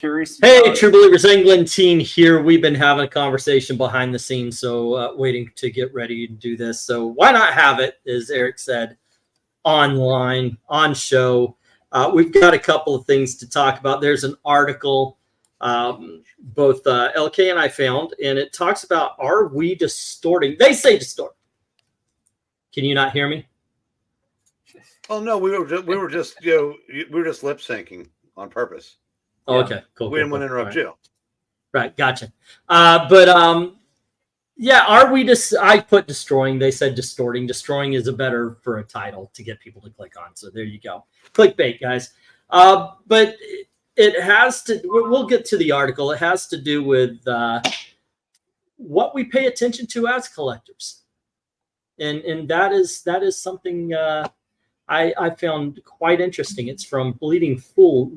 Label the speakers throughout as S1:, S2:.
S1: curious.
S2: Hey, True Believers England team here. We've been having a conversation behind the scenes, so waiting to get ready to do this. So why not have it, as Eric said, online, on show. We've got a couple of things to talk about. There's an article both LK and I found, and it talks about, are we distorting? They say distort. Can you not hear me?
S3: Oh no, we were just lip syncing on purpose.
S2: Oh, yeah. Okay, cool.
S3: We didn't want to interrupt you.
S2: Right, gotcha. Yeah, are we just? I put destroying. They said distorting. Destroying is a better for a title to get people to click on. So there you go. Clickbait, guys. But it has to. We'll get to the article. It has to do with what we pay attention to as collectors, and that is something I found quite interesting. It's from Bleeding Fool.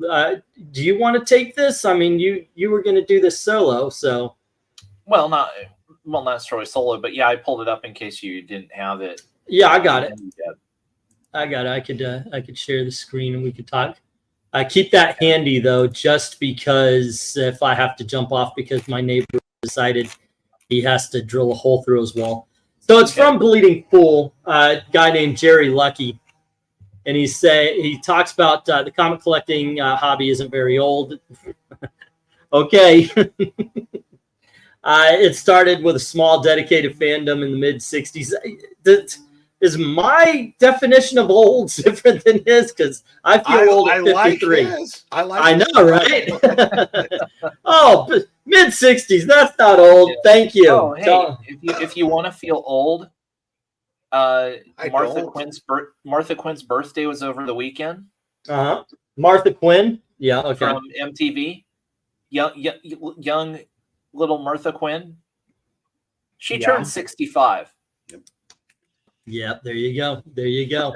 S2: Do you want to take this? I mean, you were going to do this solo, so.
S1: Well, not necessarily solo, but yeah, I pulled it up in case you didn't have it.
S2: Yeah, I got it. I got it. I could share the screen and we could talk. Keep that handy though, just because if I have to jump off because my neighbor decided he has to drill a hole through his wall. So it's from Bleeding Fool, a guy named Jerry Lucky. And he talks about the comic collecting hobby isn't very old. Okay. It started with a small dedicated fandom in the mid-'60s. Is my definition of old different than his? Because I feel old at 53. I know, right? Oh, mid-'60s. That's not old. Yeah. Thank you.
S1: Oh, hey, if you want to feel old, Martha Quinn's birthday was over the weekend.
S2: Martha Quinn. Yeah. Okay.
S1: From MTV. Young little Martha Quinn. She turned 65.
S2: Yep. There you go. There you go.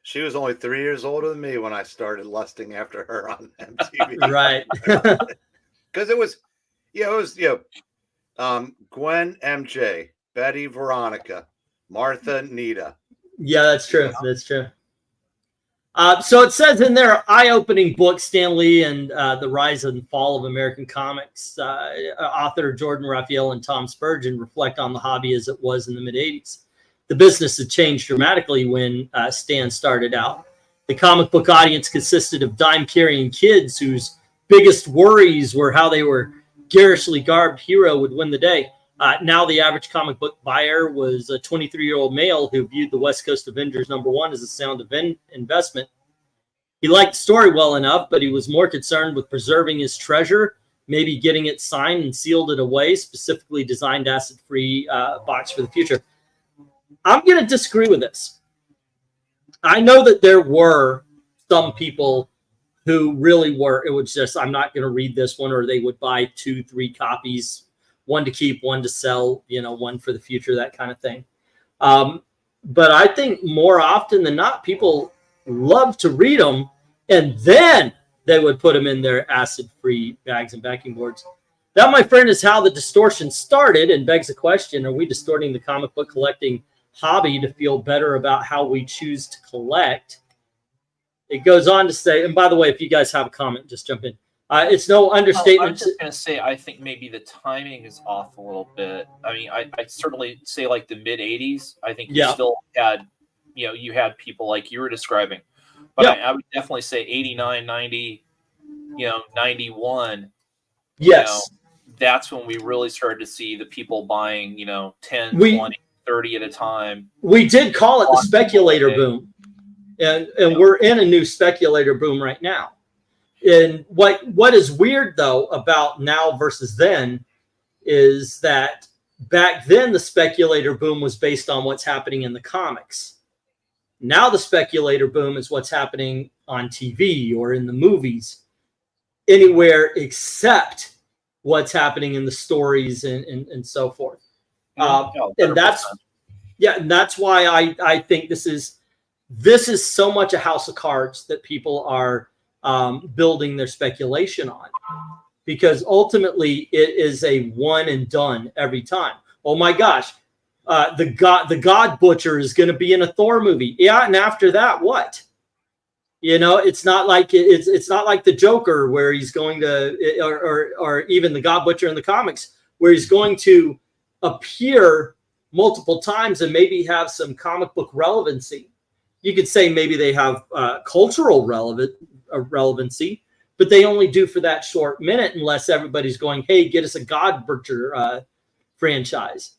S3: She was only 3 years older than me when I started lusting after her on MTV.
S2: Right.
S3: Because it was Gwen, MJ, Betty, Veronica, Martha, Nita.
S2: Yeah, that's true. That's true. So it says in their eye-opening book, Stan Lee and the Rise and Fall of American Comics, author Jordan Raphael and Tom Spurgeon reflect on the hobby as it was in the mid-'80s. The business had changed dramatically when Stan started out. The comic book audience consisted of dime-carrying kids whose biggest worries were how they were garishly garbed hero would win the day. Now the average comic book buyer was a 23-year-old male who viewed the West Coast Avengers #1 as a sound investment. He liked the story well enough, but he was more concerned with preserving his treasure, maybe getting it signed and sealed it away, specifically designed acid-free box for the future. I'm going to disagree with this. I know that there were some people who really were, it was just, I'm not going to read this one, or they would buy 2-3 copies, one to keep, one to sell, one for the future, that kind of thing. But I think more often than not, people love to read them, and then they would put them in their acid-free bags and backing boards. That, my friend, is how the distortion started, and begs the question, are we distorting the comic book collecting hobby to feel better about how we choose to collect? It goes on to say, and by the way, if you guys have a comment, just jump in. It's no understatement.
S1: I'm just going to say, I think maybe the timing is off a little bit. I mean, I'd certainly say like the mid-'80s. I think you still had, you had people like you were describing. But I would definitely say 89, 90, 91.
S2: Yes.
S1: That's when we really started to see the people buying, 10, 20, 30 at a time.
S2: We did call it the speculator boom. And we're in a new speculator boom right now. And what is weird, though, about now versus then is that back then the speculator boom was based on what's happening in the comics. Now the speculator boom is what's happening on TV or in the movies, anywhere except what's happening in the stories and so forth. And that's why I think this is so much a house of cards that people are building their speculation on, because ultimately it is a one and done every time. Oh my gosh, the God Butcher is going to be in a Thor movie. Yeah, and after that, what? You know, it's not like it's not like the Joker where he's going to, or even the God Butcher in the comics where he's going to appear multiple times and maybe have some comic book relevancy. You could say maybe they have cultural relevancy, but they only do for that short minute unless everybody's going, hey, get us a God Butcher franchise.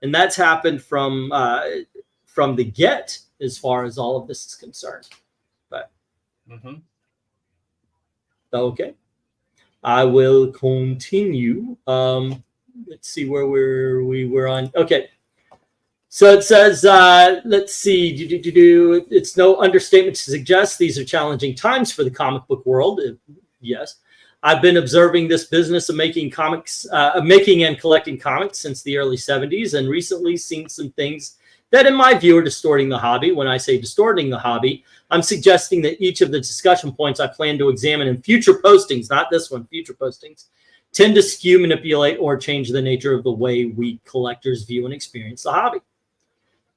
S2: And that's happened from the get as far as all of this is concerned. But okay, I will continue. Let's see where we were on. Okay. So it says, let's see, it's no understatement to suggest these are challenging times for the comic book world. Yes. I've been observing this business of making and collecting comics since the early 70s, and recently seen some things that in my view are distorting the hobby. When I say distorting the hobby, I'm suggesting that each of the discussion points I plan to examine in future postings, not this one, future postings, tend to skew, manipulate, or change the nature of the way we collectors view and experience the hobby.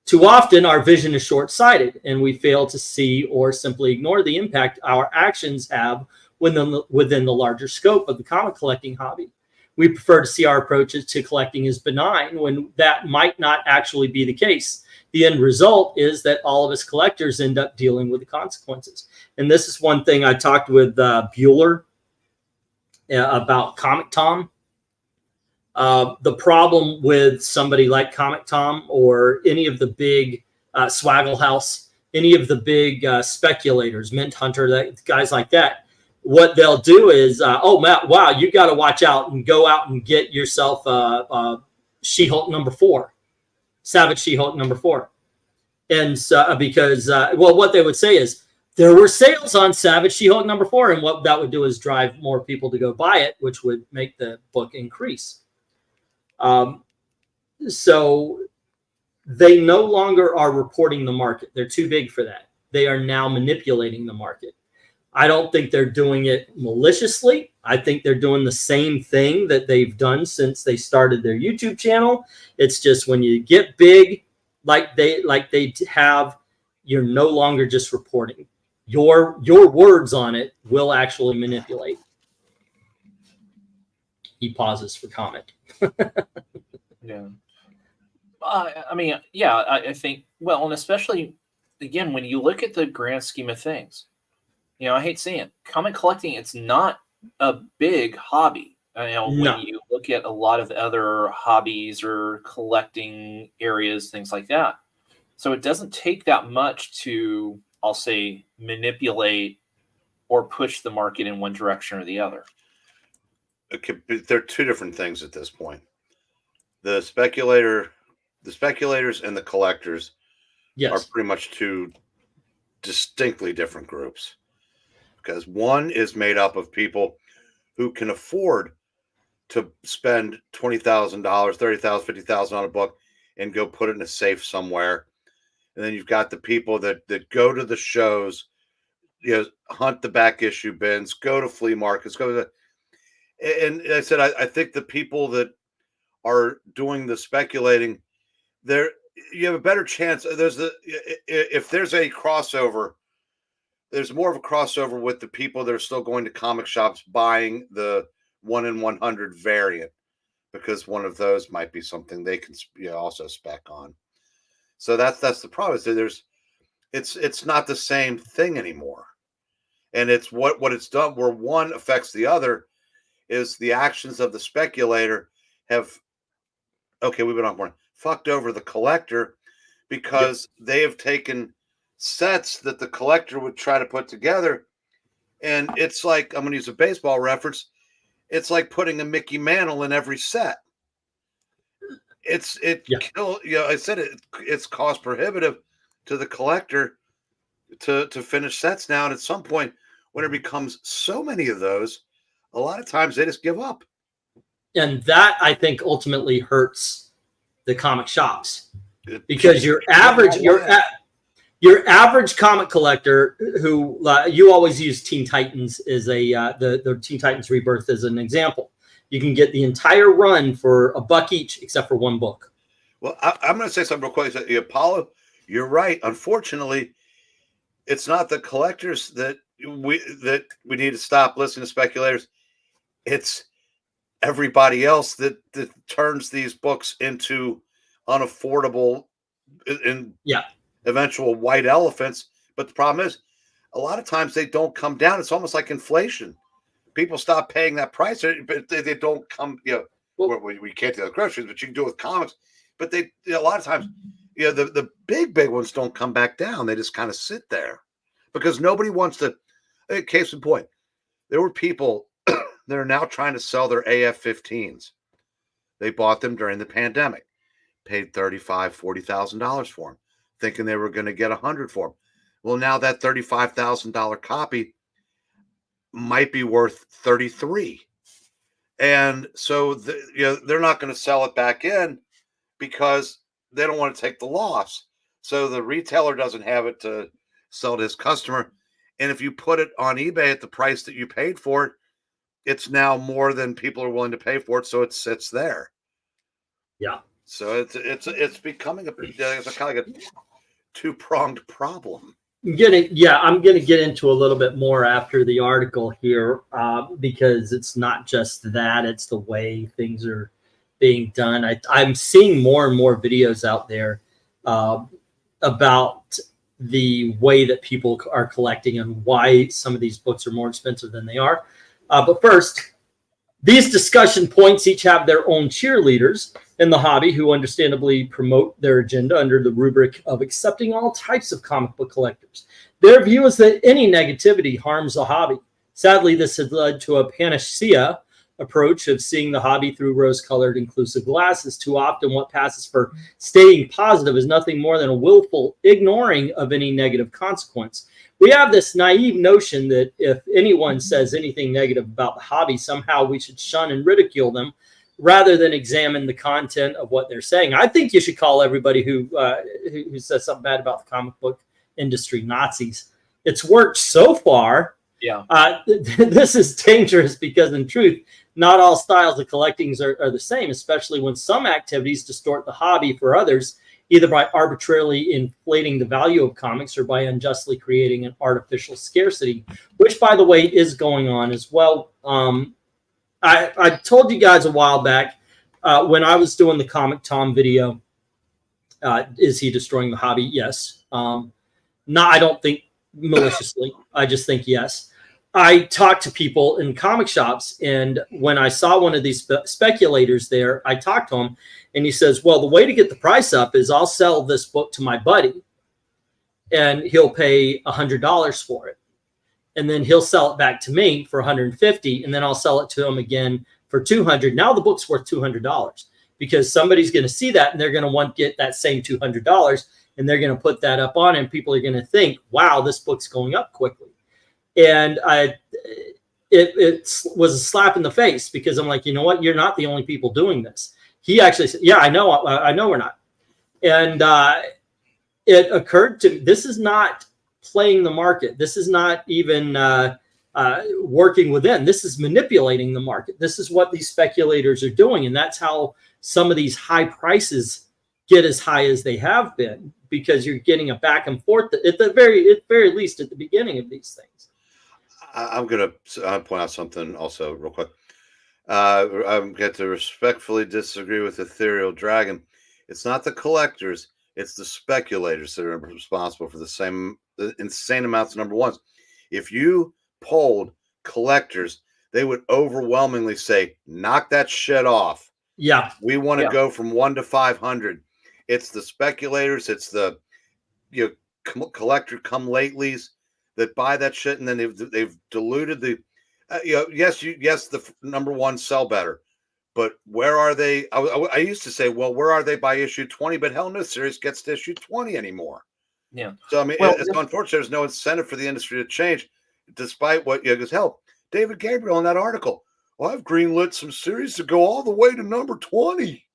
S2: Too often, our vision is short-sighted, and we fail to see or simply ignore the impact our actions have within the larger scope of the comic collecting hobby. We prefer to see our approaches to collecting as benign when that might not actually be the case. The end result is that all of us collectors end up dealing with the consequences. And this is one thing I talked with Bueller about Comic Tom. The problem with somebody like Comic Tom or any of the big Swaggle House, any of the big speculators, Mint Hunter, guys like that, what they'll do is, oh, Matt, wow, you got to watch out and go out and get yourself She-Hulk #4, Savage She-Hulk #4. And so, because, well, what they would say is there were sales on Savage She-Hulk #4, and what that would do is drive more people to go buy it, which would make the book increase. So they no longer are reporting the market. They're too big for that. They are now manipulating the market. I don't think they're doing it maliciously. I think they're doing the same thing that they've done since they started their YouTube channel. It's just when you get big, like they have, you're no longer just reporting. Your words on it will actually manipulate. He pauses for comment.
S1: Yeah. I mean, yeah, I think, well, and especially, again, when you look at the grand scheme of things, you know, I hate saying it, comic collecting, it's not a big hobby. You know, when you look at a lot of the other hobbies or collecting areas, things like that. So it doesn't take that much to, I'll say, manipulate or push the market in one direction or the other.
S3: They're two different things at this point. The speculators and the collectors are pretty much two distinctly different groups. Because one is made up of people who can afford to spend $20,000, $30,000, $50,000 on a book and go put it in a safe somewhere. And then you've got the people that go to the shows, you know, hunt the back issue bins, go to flea markets, and I said, I think the people that are doing the speculating, you have a better chance. If there's a crossover, there's more of a crossover with the people that are still going to comic shops buying the 1 in 100 variant, because one of those might be something they can also spec on. So that's the problem. It's not the same thing anymore, and it's what it's done. Where one affects the other is the actions of the speculator have. Okay, we've been on more fucked over the collector because they have taken sets that the collector would try to put together, and it's like, I'm going to use a baseball reference, it's like putting a Mickey Mantle in every set. I said it's cost prohibitive to the collector to finish sets now, and at some point when it becomes so many of those, a lot of times they just give up,
S2: and that, I think, ultimately hurts the comic shops, because your average comic collector, who you always use Teen Titans as the Teen Titans Rebirth as an example. You can get the entire run for $1 each, except for one book.
S3: Well, I'm going to say something real quick. Apollo, you're right. Unfortunately, it's not the collectors that we need to stop listening to speculators. It's everybody else that turns these books into unaffordable and eventual white elephants. But the problem is, a lot of times they don't come down. It's almost like inflation. People stop paying that price, but they don't come. We can't do the groceries, but you can do it with comics. But a lot of times, the big ones don't come back down. They just kind of sit there because nobody wants to. Case in point, there were people that are now trying to sell their AF-15s. They bought them during the pandemic, paid $35,000, $40,000 for them, thinking they were going to get 100 for them. Well, now that $35,000 copy might be worth 33, and so they're not going to sell it back in because they don't want to take the loss. So the retailer doesn't have it to sell to his customer, and if you put it on eBay at the price that you paid for it, it's now more than people are willing to pay for it, so it sits there.
S2: Yeah.
S3: So it's becoming it's kind of like a two-pronged problem.
S2: I'm going to get into a little bit more after the article here because it's not just that, it's the way things are being done. I'm seeing more and more videos out there about the way that people are collecting and why some of these books are more expensive than they are. But first, these discussion points each have their own cheerleaders in the hobby who understandably promote their agenda under the rubric of accepting all types of comic book collectors. Their view is that any negativity harms the hobby. Sadly, this has led to a panacea approach of seeing the hobby through rose-colored inclusive glasses. Too often what passes for staying positive is nothing more than a willful ignoring of any negative consequence. We have this naive notion that if anyone says anything negative about the hobby, somehow we should shun and ridicule them rather than examine the content of what they're saying. I think you should call everybody who says something bad about the comic book industry Nazis. It's worked so far.
S1: Yeah.
S2: This is dangerous because in truth, not all styles of collecting are the same, especially when some activities distort the hobby for others, either by arbitrarily inflating the value of comics or by unjustly creating an artificial scarcity, which, by the way, is going on as well. I told you guys a while back when I was doing the Comic Tom video, is he destroying the hobby? Yes. No, I don't think maliciously. I just think yes. I talked to people in comic shops, and when I saw one of these speculators there, I talked to him, and he says, well, the way to get the price up is I'll sell this book to my buddy, and he'll pay $100 for it. And then he'll sell it back to me for $150, and then I'll sell it to him again for $200. Now the book's worth $200 because somebody's going to see that, and they're going to want to get that same $200, and they're going to put that up on it, and people are going to think, wow, this book's going up quickly. And it was a slap in the face because I'm like, you know what? You're not the only people doing this. He actually said, yeah, I know we're not. And it occurred to me, this is not playing the market. This is not even working within. This is manipulating the market. This is what these speculators are doing. And that's how some of these high prices get as high as they have been, because you're getting a back and forth at the very least at the beginning of these things.
S3: I'm going to point out something also real quick. I'm going to respectfully disagree with Ethereal Dragon. It's not the collectors. It's the speculators that are responsible for the insane amounts of number ones. If you polled collectors, they would overwhelmingly say, knock that shit off.
S2: Yeah.
S3: We want to go from 1 to 500. It's the speculators. It's the collector come latelys that buy that shit, and then they've diluted the yes, the number one sell better, but where are they? I used to say, well, where are they by issue 20? But hell, no series gets to issue 20 anymore.
S1: Yeah.
S3: So I mean, it's unfortunate. There's no incentive for the industry to change, despite what because hell, David Gabriel in that article. Well, I've greenlit some series to go all the way to number 20.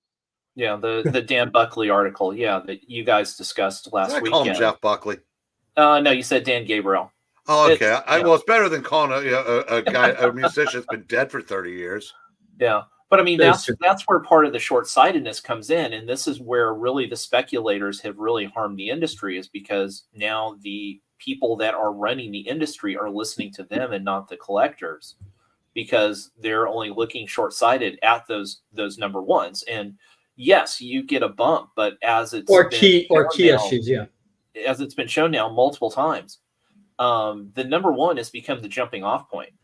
S1: Yeah, the Dan Buckley article. Yeah, that you guys discussed last weekend.
S3: Call him Jeff Buckley.
S1: No, you said Dan Gabriel.
S3: Oh, okay. Well, it's better than calling a guy, a musician that's been dead for 30 years.
S1: Yeah. But I mean, that's where part of the short-sightedness comes in, and this is where really the speculators have really harmed the industry, is because now the people that are running the industry are listening to them and not the collectors, because they're only looking short-sighted at those number ones. And yes, you get a bump, but as it's
S2: key issues,
S1: as it's been shown now multiple times, the number one has become the jumping off point,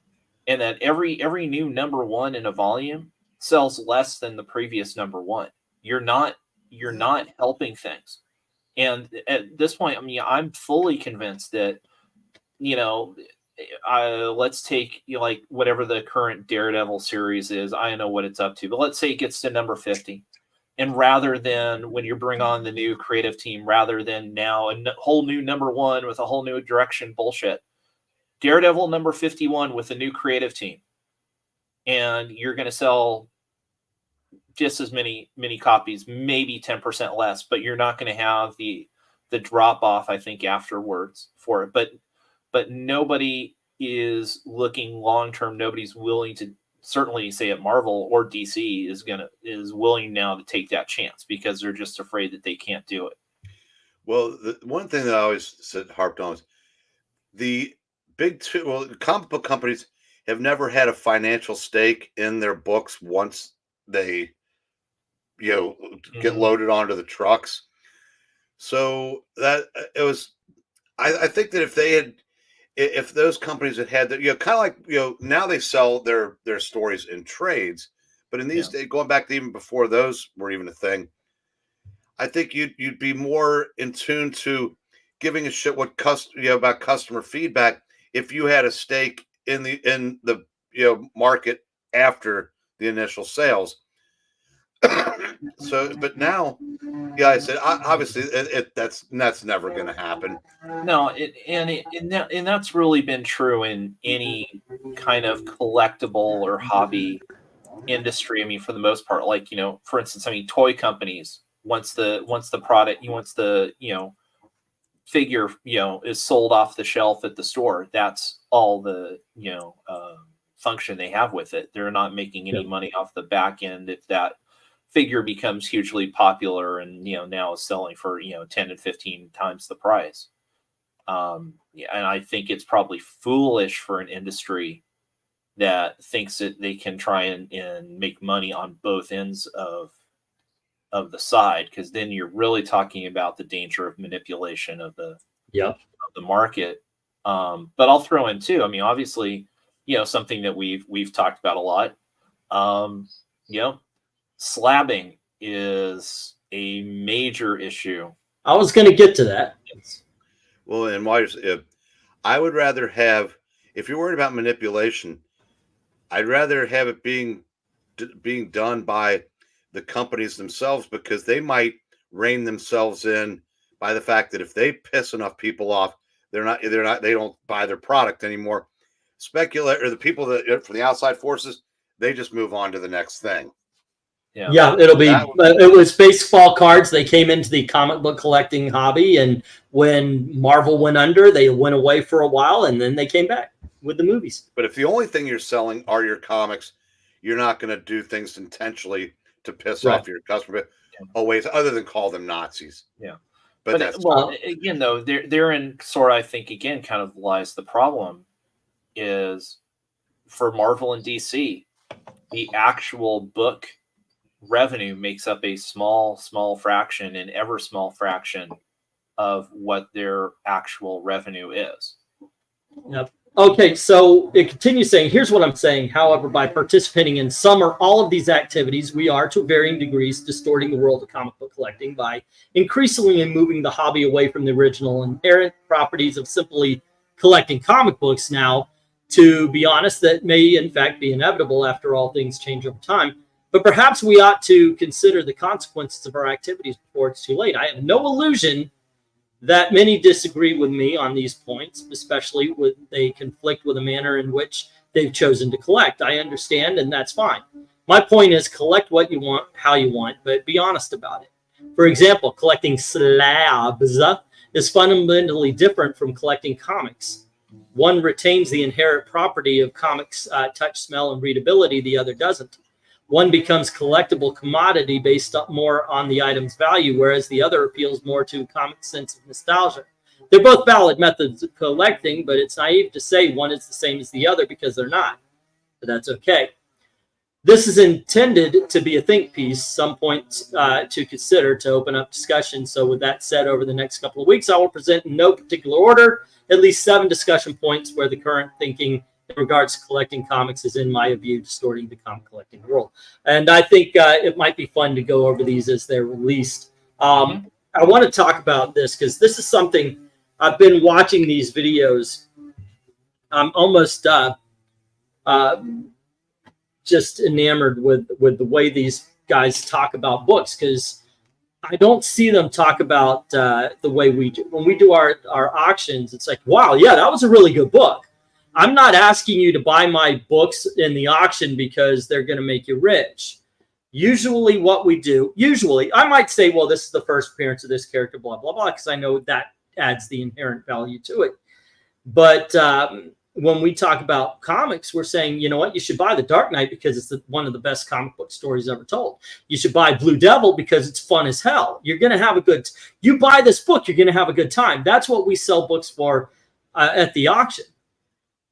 S1: and that every new number one in a volume sells less than the previous number one. You're not helping things. And at this point, I mean, I'm fully convinced that, let's take like whatever the current Daredevil series is. I don't know what it's up to, but let's say it gets to number 50. And rather than, when you bring on the new creative team, rather than now a whole new number one with a whole new direction bullshit, Daredevil number 51 with a new creative team. And you're going to sell just as many copies, maybe 10% less, but you're not going to have the drop off, I think, afterwards for it. But nobody is looking long term. Nobody's willing to, certainly say at Marvel or DC, is willing now to take that chance, because they're just afraid that they can't do it.
S3: Well, the one thing that I always harped on is the comic book companies have never had a financial stake in their books once they get loaded onto the trucks. So that it was, I think that if those companies had that, kind of like, now they sell their stories in trades, but in these days, going back to even before those were even a thing, I think you'd be more in tune to giving a shit about customer feedback if you had a stake in the market after the initial sales. So, but now, I said obviously that's never going to happen.
S1: No, and that's really been true in any kind of collectible or hobby industry. I mean, for the most part, like, for instance, I mean, toy companies, once the figure is sold off the shelf at the store, that's all the function they have with it. They're not making any money off the back end if that figure becomes hugely popular and now is selling for 10 and 15 times the price. And I think it's probably foolish for an industry that thinks that they can try and make money on both ends of the side, because then you're really talking about the danger of manipulation of the market. But I'll throw in too, I mean, obviously, something that we've talked about a lot, slabbing is a major issue.
S2: I was going to get to that.
S3: Well, and I would rather have, if you're worried about manipulation, I'd rather have it being done by the companies themselves, because they might rein themselves in by the fact that if they piss enough people off, they don't buy their product anymore. Speculator, or the people that from the outside forces, they just move on to the next thing.
S2: Yeah, it'll be. It was baseball cards. They came into the comic book collecting hobby, and when Marvel went under, they went away for a while, and then they came back with the movies.
S3: But if the only thing you're selling are your comics, you're not going to do things intentionally to piss off your customer. Always, other than call them Nazis.
S1: Yeah, but again, though, therein sort of, I think, again, kind of lies the problem is for Marvel and DC, the actual book revenue makes up a small fraction, an ever small fraction of what their actual revenue is.
S2: Yep. Okay, so it continues saying, here's what I'm saying. However, by participating in some or all of these activities, we are, to varying degrees, distorting the world of comic book collecting by increasingly moving the hobby away from the original inherent properties of simply collecting comic books now, to be honest, that may in fact be inevitable. After all, things change over time. But perhaps we ought to consider the consequences of our activities before it's too late. I have no illusion that many disagree with me on these points, especially when they conflict with the manner in which they've chosen to collect. I understand, and that's fine. My point is, collect what you want, how you want, but be honest about it. For example, collecting slabs is fundamentally different from collecting comics. One retains the inherent property of comics' touch, smell, and readability. The other doesn't. one becomes collectible commodity based more on the item's value, whereas the other appeals more to common sense of nostalgia. They're both valid methods of collecting, but it's naive to say one is the same as the other because they're not. But that's okay. This is intended to be a think piece, some points to consider to open up discussion. So with that said, over the next couple of weeks, I will present in no particular order at least 7 discussion points where the current thinking in regards to collecting comics is, in my view, distorting the comic collecting world. And I think it might be fun to go over these as they're released. I want to talk about this because this is something I've been watching these videos. I'm almost just enamored with the way these guys talk about books, because I don't see them talk about the way we do. When we do our auctions, it's like, wow, yeah, that was a really good book. I'm not asking you to buy my books in the auction because they're going to make you rich. Usually what we do, I might say, well, this is the first appearance of this character, blah, blah, blah, because I know that adds the inherent value to it. But when we talk about comics, we're saying, you know what, you should buy The Dark Knight because it's one of the best comic book stories ever told. You should buy Blue Devil because it's fun as hell. You're going to have you buy this book, you're going to have a good time. That's what we sell books for at the auction.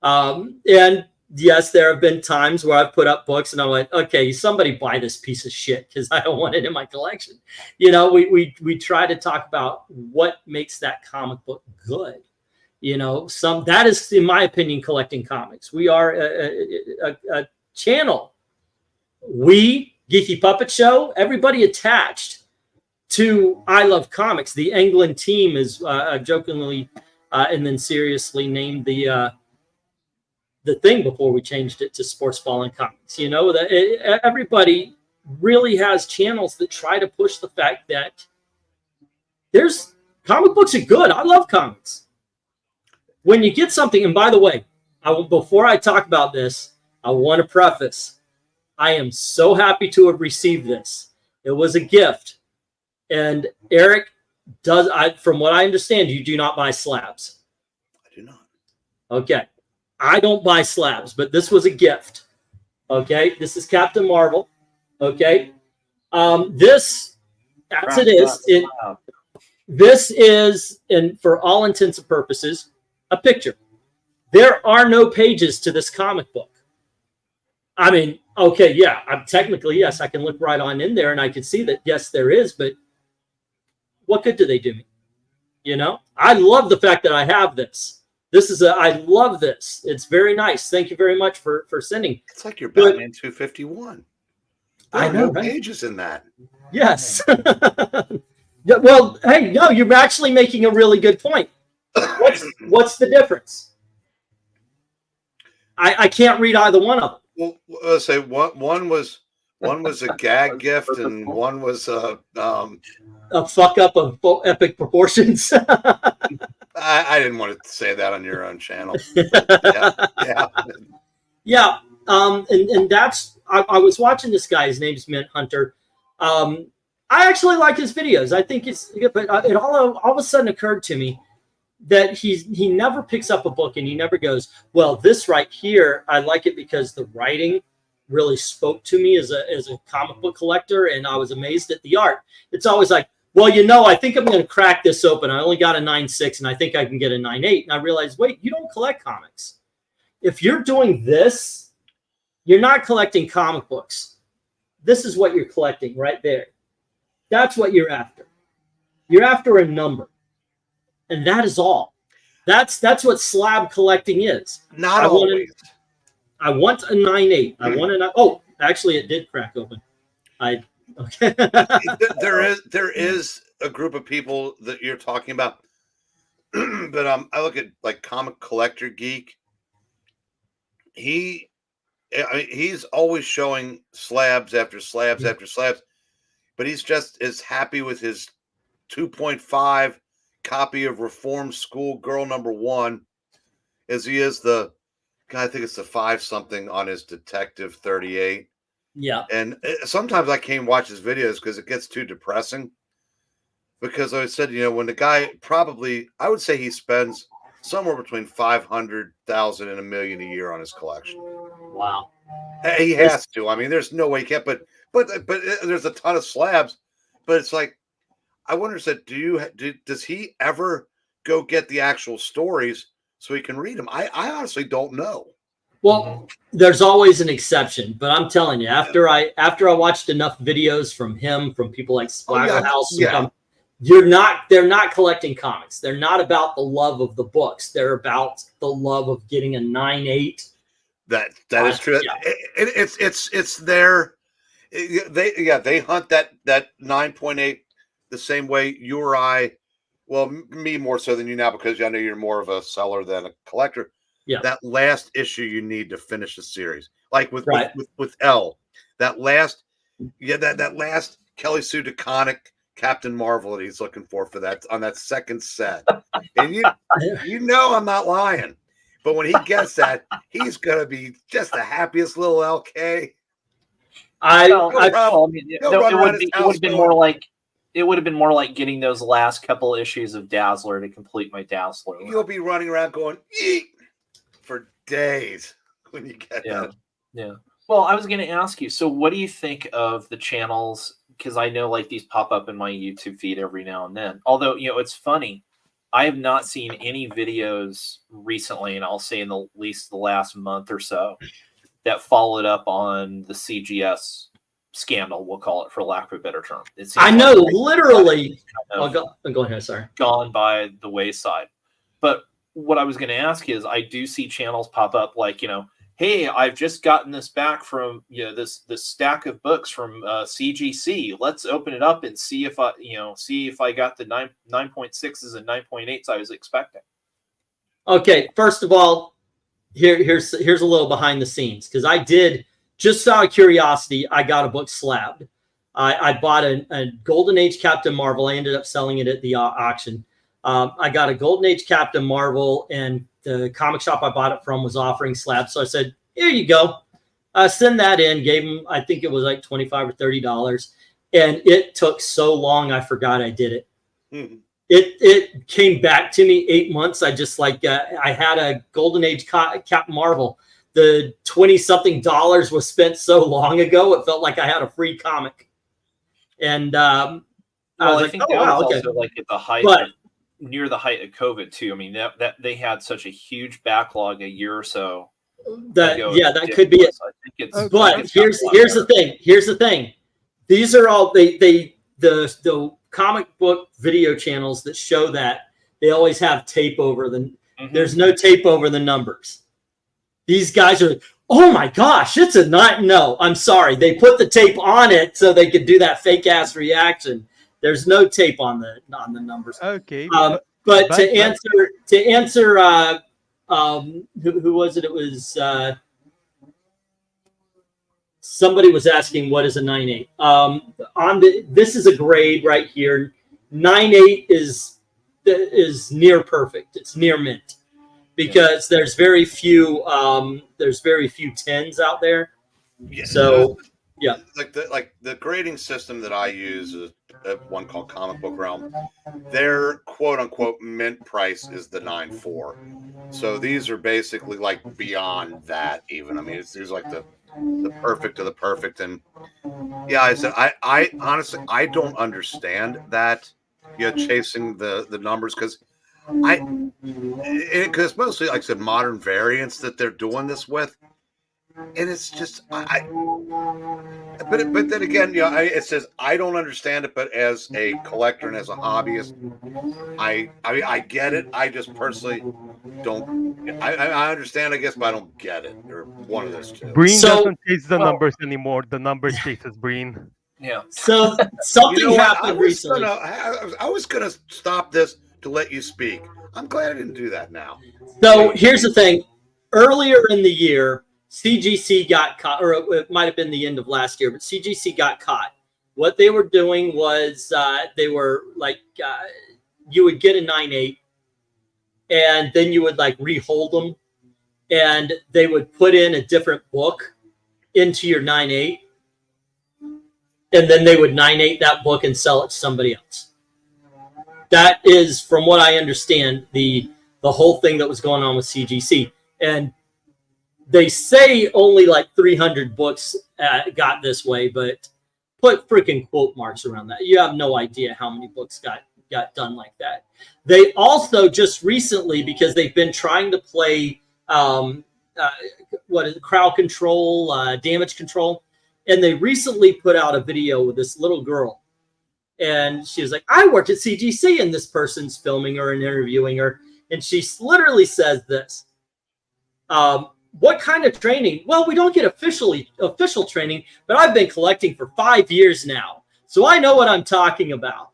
S2: And yes, there have been times where I've put up books and I'm like, okay, somebody buy this piece of shit because I don't want it in my collection. You know, we try to talk about what makes that comic book good. You know, that is, in my opinion, collecting comics. We are a channel. We, Geeky Puppet Show, everybody attached to I Love Comics. The England team is jokingly and then seriously named the thing before we changed it to Sports Ball and Comics. You know, everybody really has channels that try to push the fact that there's comic books are good. I love comics. When you get something, and by the way, before I talk about this, I want to preface, I am so happy to have received this. It was a gift. And Eric, from what I understand, you do not buy slabs.
S3: I do not.
S2: Okay. I don't buy slabs, but this was a gift. Okay. This is Captain Marvel. Okay. This, as it is, this is, and for all intents and purposes, a picture. There are no pages to this comic book. I mean, okay, yeah, I'm technically, yes, I can look right on in there and I can see that, yes, there is, but what good do they do me? You know, I love the fact that I have this. I love this. It's very nice. Thank you very much for sending.
S3: It's like your Batman 251. There
S2: are no
S3: pages in that.
S2: Yes. Yeah, well, hey, no, you're actually making a really good point. What's the difference? I can't read either one of them.
S3: Well, let's say one was a gag gift and one was a
S2: fuck up of epic proportions.
S3: I didn't want to say that on your own channel.
S2: Yeah. And that's I was watching this guy. His name's Mint Hunter. I actually like his videos. I think it's good, but it all of a sudden occurred to me that he never picks up a book and he never goes, well, this right here, I like it because the writing really spoke to me as a comic book collector, and I was amazed at the art. It's always like, well, you know, I think I'm going to crack this open. I only got a 9.6 and I think I can get a 9.8. And I realized, wait, you don't collect comics. If you're doing this, you're not collecting comic books. This is what you're collecting right there. That's what you're after. You're after a number. And that is all. That's what slab collecting is.
S3: Not always.
S2: I want a 9.8. I want a actually it did crack open. Okay.
S3: there is a group of people that you're talking about. But I look at like Comic Collector Geek. He's always showing slabs after slabs after slabs, but he's just as happy with his 2.5 copy of Reformed School Girl #1 as he is I think it's the 5 something on his Detective 38.
S2: Yeah.
S3: And sometimes I can't watch his videos because it gets too depressing. Because I said, you know, when the guy I would say he spends somewhere between 500,000 and $1 million a year on his collection.
S2: Wow.
S3: He has to. I mean, there's no way he can't. But there's a ton of slabs. But it's like, I wonder, does he ever go get the actual stories so he can read them? I honestly don't know.
S2: Well, there's always an exception, but I'm telling you, after I watched enough videos from him, from people like Splatterhouse, they're not collecting comics. They're not about the love of the books. They're about the love of getting a 9.8.
S3: That is true. Yeah. It's their they hunt that 9.8 the same way you or I. Well, me more so than you now, because I know you're more of a seller than a collector.
S2: Yeah.
S3: That last issue you need to finish the series, like with L. That last Kelly Sue DeConnick Captain Marvel that he's looking for that on that second set, and you know I'm not lying. But when he gets that, he's gonna be just the happiest little LK.
S1: It would have been more like getting those last couple issues of Dazzler to complete my Dazzler.
S3: You'll be running around going eat for days when you get that.
S1: Yeah. Well, I was going to ask you. So, what do you think of the channels? Because I know like these pop up in my YouTube feed every now and then. Although it's funny. I have not seen any videos recently, and I'll say in at least the last month or so, that followed up on the CGS scandal, we'll call it, for lack of a better term.
S2: I know, literally. Go ahead, sorry.
S1: Gone by the wayside. But what I was going to ask is, I do see channels pop up like, hey, I've just gotten this back from this stack of books from CGC. Let's open it up and see if I got the 9.6s and 9.8s I was expecting.
S2: Okay, first of all, here's a little behind the scenes, because I did just out of curiosity. I got a book slabbed. I bought a Golden Age Captain Marvel. I ended up selling it at the auction. I got a Golden Age Captain Marvel, and the comic shop I bought it from was offering slabs. So I said, here you go. Send that in. Gave him, I think it was like $25 or $30. And it took so long, I forgot I did it. Mm-hmm. It came back to me 8 months. I just I had a Golden Age Captain Marvel. The $20-something was spent so long ago, it felt like I had a free comic. And I
S1: think that was also like at the height. Near the height of COVID too. I mean, that they had such a huge backlog a year or so.
S2: That could be it. But here's the thing. Here's the thing. These are all the comic book video channels that show that they always have tape over them. Mm-hmm. There's no tape over the numbers. These guys are, oh my gosh, it's a 9. No, I'm sorry. They put the tape on it so they could do that fake ass reaction. There's no tape on the numbers.
S4: Okay.
S2: But to answer, who was it? It was somebody was asking what is a 9.8. This is a grade right here. 9.8 is near perfect. It's near mint, because there's very few 10s out there.
S3: Yeah.
S2: So yeah,
S3: like the grading system that I use is one called Comic Book Realm. Their quote unquote mint price is the 9.4. So these are basically like beyond that even. I mean, it's like the perfect of the perfect. And yeah, I said I honestly I don't understand that chasing the numbers, because it's mostly, like I said, modern variants that they're doing this with. And it's just, but then again, it says I don't understand it. But as a collector and as a hobbyist, I get it. I just personally don't. I understand, I guess, but I don't get it. Or one of those two.
S4: Breen doesn't chase the numbers anymore. The numbers chases Breen.
S1: Yeah.
S2: So something happened recently.
S3: I was gonna stop this to let you speak. I'm glad I didn't do that now.
S2: So here's the thing. Earlier in the year, CGC got caught, or it might have been the end of last year, but CGC got caught. What they were doing was they were like, you would get a 9.8, and then you would like rehold them, and they would put in a different book into your 9.8, and then they would 9.8 that book and sell it to somebody else. That is, from what I understand, the the whole thing that was going on with CGC. And they say only like 300 books got this way, but put freaking quote marks around that. You have no idea how many books got done like that. They also just recently, because they've been trying to play crowd control, damage control, and they recently put out a video with this little girl, and she was like, I worked at CGC, and this person's filming her and interviewing her, and she literally says this, what kind of training? Well, we don't get official training, but I've been collecting for 5 years now, so I know what I'm talking about.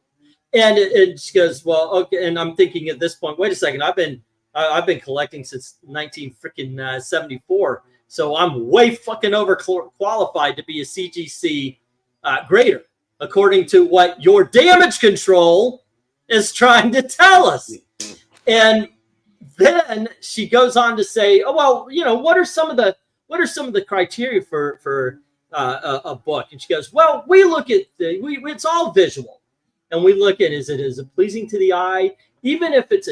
S2: And she goes, well, okay. And I'm thinking at this point, wait a second, I've been collecting since 1974, so I'm way fucking overqualified to be a CGC grader, according to what your damage control is trying to tell us. And then she goes on to say, oh, well, you know, what are some of the criteria for a book? And she goes, well, we look at it's all visual, and we look at is it pleasing to the eye, even if it's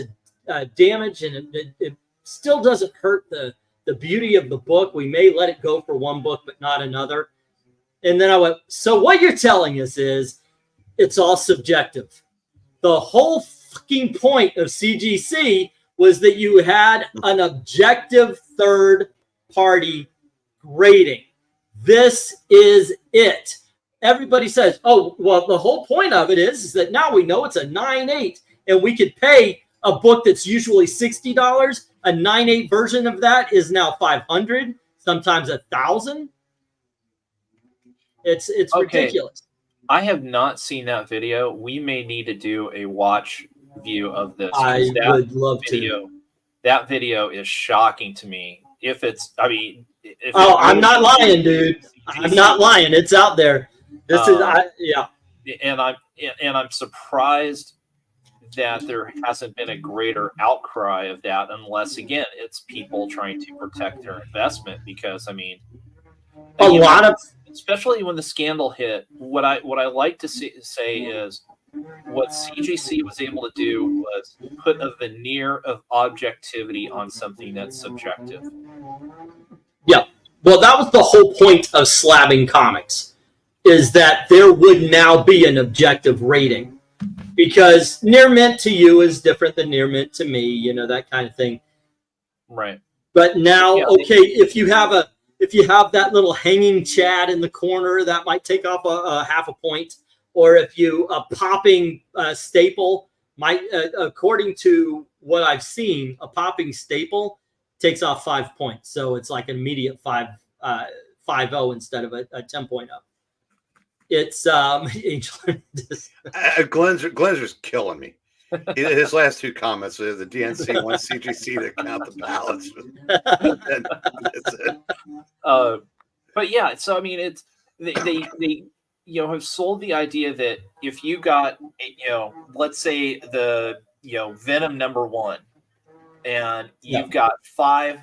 S2: a damage and it still doesn't hurt the beauty of the book. We may let it go for one book, but not another. And then I went, so what you're telling us is it's all subjective. The whole fucking point of CGC was that you had an objective third party grading. This is it. Everybody says, oh, well, the whole point of it is that now we know it's a 9.8 and we could pay a book that's usually $60. A 9.8 version of that is now $500, sometimes $1,000. It's okay. Ridiculous.
S1: I have not seen that video. We may need to do a watch view of this.
S2: I would love to.
S1: That video is shocking to me. If it's, I mean,
S2: I'm not lying, dude. I'm not lying. It's out there. This is, yeah.
S1: And I'm surprised that there hasn't been a greater outcry of that, unless again it's people trying to protect their investment. Because I mean, especially when the scandal hit, what I like to say is what CGC was able to do was put a veneer of objectivity on something that's subjective.
S2: Yeah, well, that was the whole point of slabbing comics, is that there would now be an objective rating. Because near mint to you is different than near mint to me, you know, that kind of thing.
S1: Right.
S2: But now, okay, if you have that little hanging Chad in the corner, that might take off a half a point. Or if a popping staple might, according to what I've seen, a popping staple takes off 5 points. So it's like an immediate 5.0 instead of a 10.0. It's
S3: Glenzer's killing me. His last two comments are the DNC wants CGC to count the ballots. That's it.
S1: But yeah, so I mean, it's they have sold the idea that if you got let's say the Venom #1, and you've got five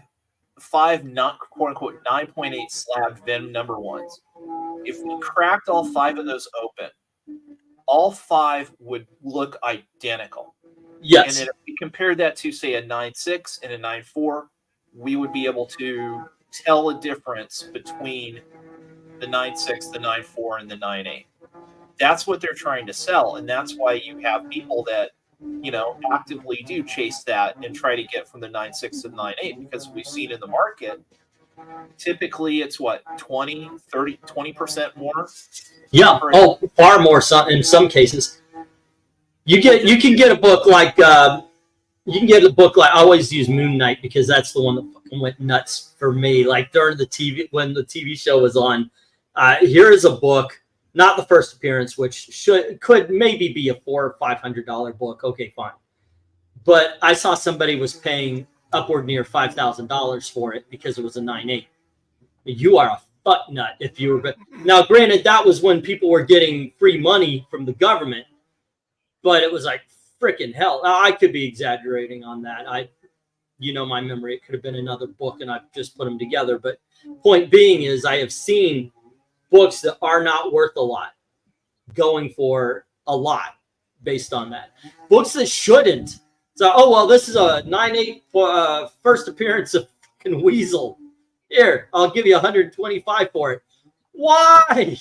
S1: not quote unquote 9.8 slabbed Venom #1s. If we cracked all 5 of those open, all 5 would look identical.
S2: Yes.
S1: And then if we compared that to, say, a 9.6 and a 9.4, we would be able to tell a difference between the 9.6, the 9.4, and the 9.8. That's what they're trying to sell, and that's why you have people that actively do chase that and try to get from the 9.6 to the 9.8, because we've seen in the market, typically it's what, 20% more.
S2: Yeah. Oh, far more in some cases. You can get a book like I always use Moon Knight because that's the one that fucking went nuts for me. Like during when the TV show was on, here is a book, not the first appearance, which could maybe be a $400 or $500 book. Okay, fine. But I saw somebody was paying upward near $5,000 for it because it was a 9.8. You are a fuck nut if you were. Now, granted, that was when people were getting free money from the government, but it was like freaking hell. Now, I could be exaggerating on that. My memory, it could have been another book, and I've just put them together. But point being is, I have seen books that are not worth a lot going for a lot based on that. Books that shouldn't So, this is a 9.8 first appearance of fucking Weasel. Here, I'll give you $125 for it. Why?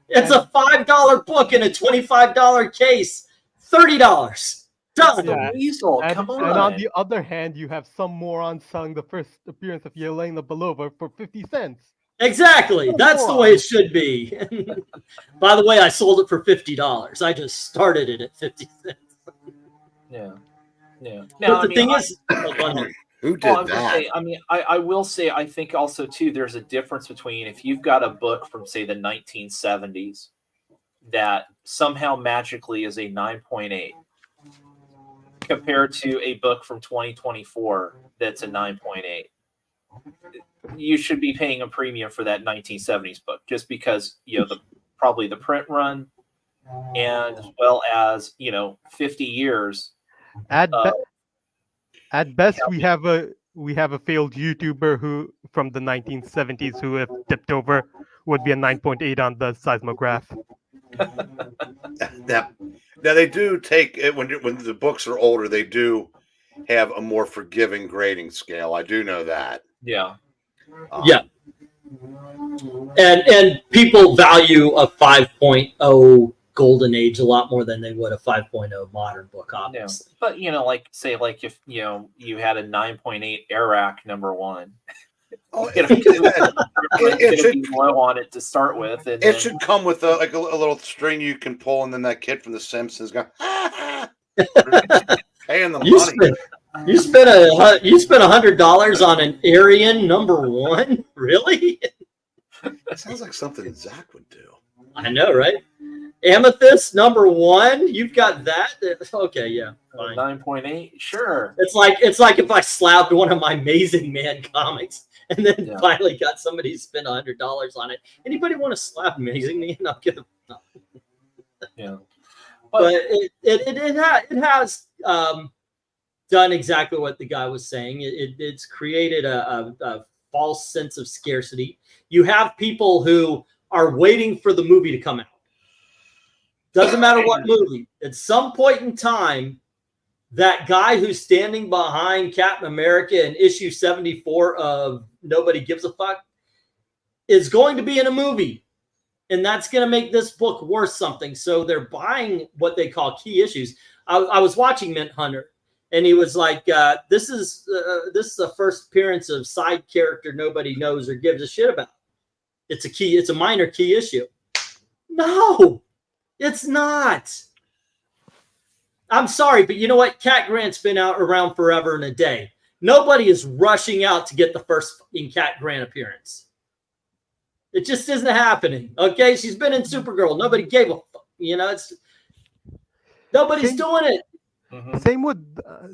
S2: It's a $5 book in a $25 case. $30. Done.
S4: Yeah.
S1: Weasel,
S4: And,
S1: come on.
S4: and on the other hand, you have some moron selling the first appearance of Yelena Belova for 50 cents.
S2: Exactly. That's the way it should be. By the way, I sold it for $50. I just started it at 50 cents.
S1: Yeah. Yeah.
S2: But the thing is,
S3: who did that?
S1: I will say, I think also too, there's a difference between if you've got a book from say the 1970s that somehow magically is a 9.8 compared to a book from 2024 that's a 9.8. You should be paying a premium for that 1970s book just because probably the print run and as well as 50 years.
S4: At best, we have a failed YouTuber who from the 1970s who, if tipped over, would be a 9.8 on the seismograph.
S3: Now they do take it when the books are older. They do have a more forgiving grading scale. I do know that.
S1: Yeah.
S2: Yeah. And people value a 5.0 golden age a lot more than they would a 5.0 modern book, obviously.
S1: Yeah. But if you had a 9.8 Iraq #1. It should be low on it to start with. And
S3: it should come with a little string you can pull, and then that kid from The Simpsons go, paying the money.
S2: You spent $100 on an Aryan #1? Really?
S3: That sounds like something Zach would do.
S2: I know, right? Amethyst #1. You've got that. Okay, yeah, fine.
S1: 9.8. Sure.
S2: It's like if I slabbed one of my Amazing Man comics and then finally got somebody to spend $100 on it. Anybody want to slap Amazing Man? I'll give them. No.
S1: Yeah.
S2: But it has done exactly what the guy was saying. It's created a false sense of scarcity. You have people who are waiting for the movie to come out. Doesn't matter what movie. At some point in time, that guy who's standing behind Captain America in issue 74 of Nobody Gives a Fuck is going to be in a movie. And that's going to make this book worth something. So they're buying what they call key issues. I was watching Mint Hunter, and he was like, this is the first appearance of side character nobody knows or gives a shit about. It's a minor key issue. No, it's not. I'm sorry, but you know what? Cat Grant's been around forever and a day. Nobody is rushing out to get the first fucking Cat Grant appearance. It just isn't happening. Okay, she's been in Supergirl. Nobody gave a fuck. Nobody's doing it.
S4: Mm-hmm.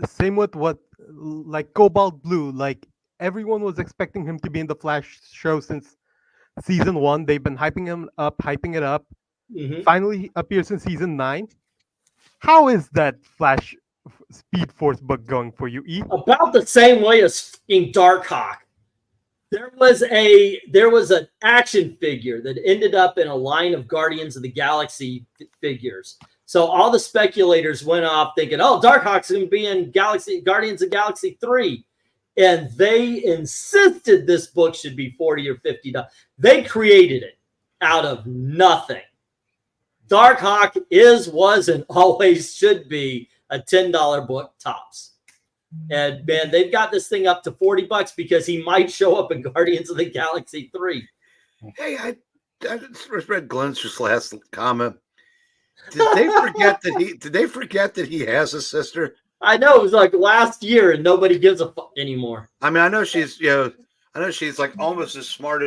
S4: Same with what, like Cobalt Blue. Like everyone was expecting him to be in the Flash show since season 1. They've been hyping it up. Mm-hmm. Finally, he appears in season 9. How is that Flash Speed Force book going for you, E?
S2: About the same way as fucking Darkhawk. There was an action figure that ended up in a line of Guardians of the Galaxy figures. So all the speculators went off thinking, oh, Darkhawk's going to be in Guardians of Galaxy 3. And they insisted this book should be $40 or $50. They created it out of nothing. Darkhawk was, and always should be a $10 book tops. And man, they've got this thing up to $40 because he might show up in Guardians of the Galaxy 3.
S3: Hey, I just read Glenn's just last comment. Did they forget that he has a sister?
S2: I know, it was like last year and nobody gives a fuck anymore.
S3: I mean, I know she's like almost as smart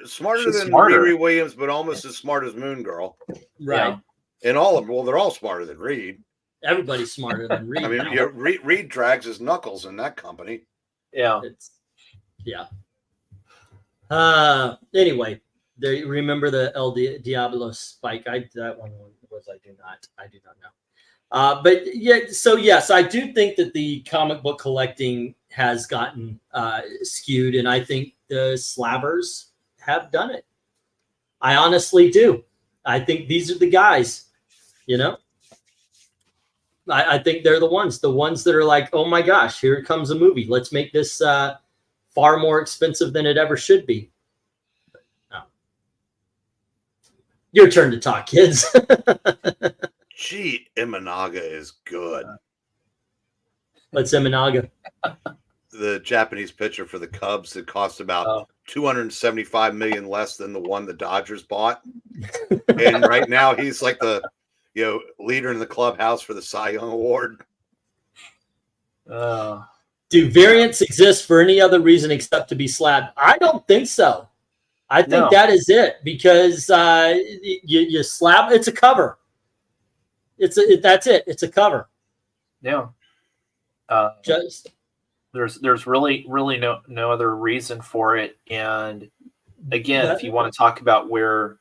S3: smarter than Riri Williams, but almost as smart as Moon Girl.
S2: Right.
S3: And all of them, well, they're all smarter than Reed.
S2: Everybody's smarter than Reed.
S3: I mean, Reed drags his knuckles in that company.
S1: Yeah.
S2: Anyway, remember the El Diablo spike? That one was I do not know. But yeah, so yes, I do think that the comic book collecting has gotten skewed, and I think the slabbers have done it. I honestly do. I think these are the guys, I think they're the ones that are like, oh my gosh, here comes a movie. Let's make this far more expensive than it ever should be. No. Your turn to talk, kids.
S3: Gee, Imanaga is good.
S2: Let's Imanaga.
S3: The Japanese pitcher for the Cubs that cost about $275 million less than the one the Dodgers bought. And right now he's like the leader in the clubhouse for the Cy Young Award.
S2: Do variants exist for any other reason except to be slabbed? I don't think so. I think that is it, because you slab, it's a cover. That's it. It's a cover.
S1: Yeah.
S2: Just
S1: there's really no other reason for it. And again, if you want to talk about where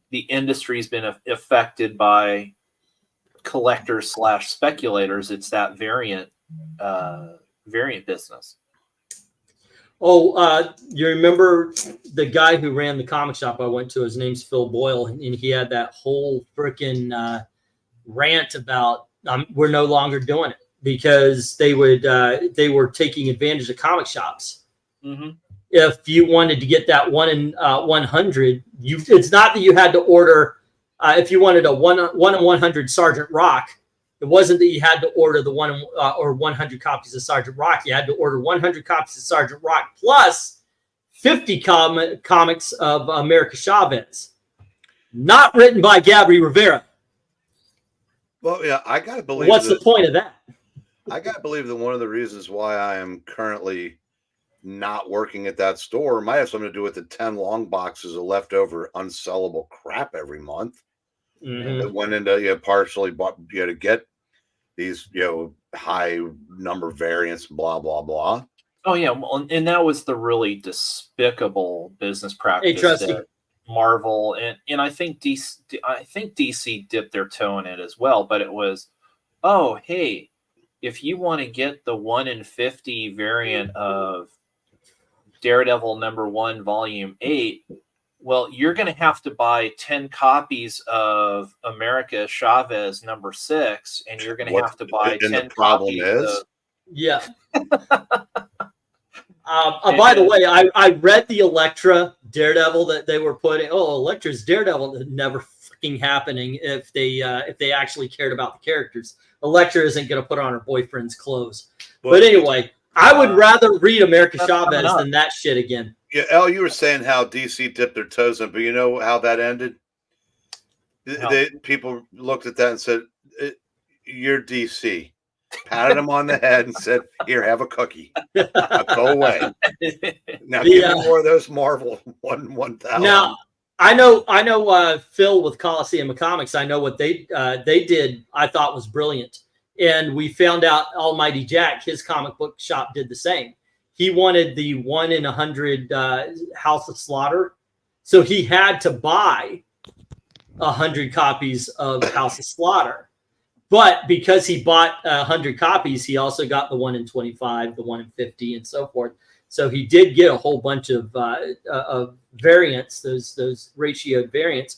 S1: the industry's been affected by collectors / speculators, it's that variant business.
S2: You remember the guy who ran the comic shop I went to? His name's Phil Boyle, and he had that whole freaking rant about we're no longer doing it because they were taking advantage of comic shops. Mm-hmm. If you wanted to get that 1 in 100, it's not that you had to order. If you wanted a 1 in 100 Sergeant Rock, it wasn't that you had to order the 100 copies of Sergeant Rock. You had to order 100 copies of Sergeant Rock plus 50 comics of America Chavez, not written by Gabby Rivera.
S3: Well, yeah, I gotta believe.
S2: What's the point of that?
S3: I gotta believe that one of the reasons why I am currently not working at that store might have something to do with the 10 long boxes of leftover unsellable crap every month. Mm-hmm. That went into partially bought to get these high number variants, blah blah blah.
S1: Oh yeah, well, and that was the really despicable business practice that Marvel and I think DC dipped their toe in it as well. But it was, oh hey, if you want to get the 1 in 50 variant of Daredevil #1 Volume 8, well, you're going to have to buy 10 copies of America Chavez #6, and you're going to have to buy 10 copies of...
S2: Yeah. By the way, I read the Elektra Daredevil that they were putting. Oh, Elektra's Daredevil never fucking happening if they actually cared about the characters. Elektra isn't going to put on her boyfriend's clothes. But anyway, I would rather read America Chavez than that shit again.
S3: Yeah, El, you were saying how DC dipped their toes in, but you know how that ended? People looked at that and said, "You're DC." Patted him on the head and said, "Here, have a cookie. Now go away. Now give me more of those Marvel 1000."
S2: Now I know Phil with Coliseum of Comics. I know what they did. I thought was brilliant, and we found out Almighty Jack, his comic book shop, did the same. He wanted the 1 in 100 House of Slaughter, so he had to buy 100 copies of House of Slaughter. But because he bought 100 copies, he also got the 1 in 25, the 1 in 50, and so forth. So he did get a whole bunch of variants, those ratioed variants.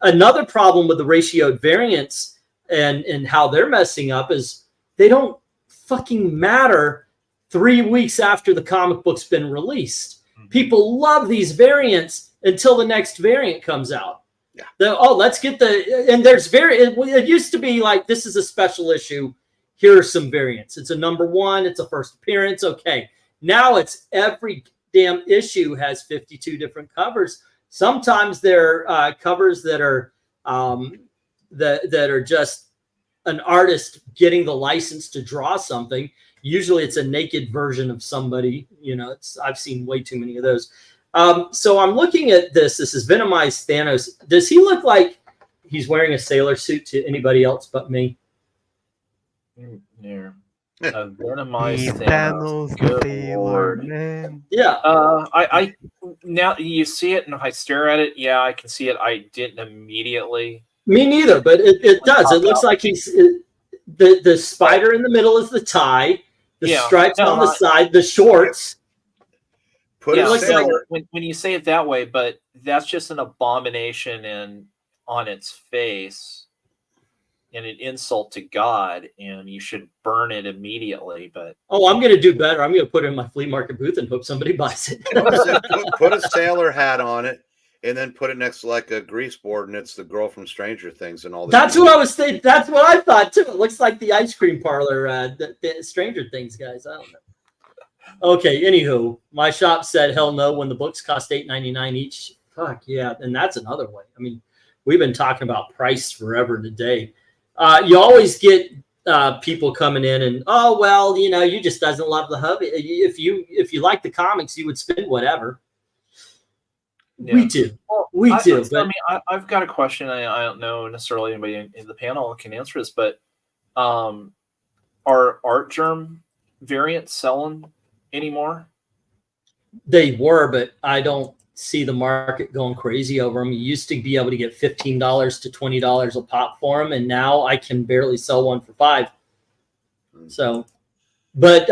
S2: Another problem with the ratioed variants and how they're messing up is they don't fucking matter 3 weeks after the comic book's been released. People love these variants until the next variant comes out. Yeah. Let's get it used to be like, this is a special issue. Here are some variants. It's a #1. It's a first appearance. Okay. Now it's every damn issue has 52 different covers. Sometimes they're covers that are that are just an artist getting the license to draw something. Usually it's a naked version of somebody. I've seen way too many of those. So I'm looking at this. This is Venomized Thanos. Does he look like he's wearing a sailor suit to anybody else but me?
S1: Yeah. Venomized Thanos. Good Lord.
S4: Man.
S2: Yeah.
S1: I now you see it and I stare at it. Yeah, I can see it. I didn't immediately.
S2: Me neither, but it does. It looks like he's the spider in the middle is the tie. The stripes on the side, the shorts.
S1: It looks like when you say it that way, but that's just an abomination on its face. and an insult to God, and you should burn it immediately. But
S2: I'm going to do better. I'm going to put it in my flea market booth and hope somebody buys it.
S3: put a sailor hat on it, and then put it next to like a grease board, and it's the girl from Stranger Things and all that.
S2: That's what I was thinking. That's what I thought too. It looks like the ice cream parlor, the Stranger Things guys. I don't know. Okay. Anywho, my shop said, "Hell no!" When the books cost $8.99 each. Fuck yeah, and that's another way. I mean, we've been talking about price forever today. You always get people coming in and, oh well, you just doesn't love the hobby. If you like the comics, you would spend whatever. Yeah. We do. But
S1: I mean, I've got a question. I don't know necessarily anybody in the panel can answer this, but are Art Germ variants selling anymore?
S2: They were, but I don't see the market going crazy over them. You used to be able to get $15 to $20 a pop for them, and now I can barely sell one for $5. So, but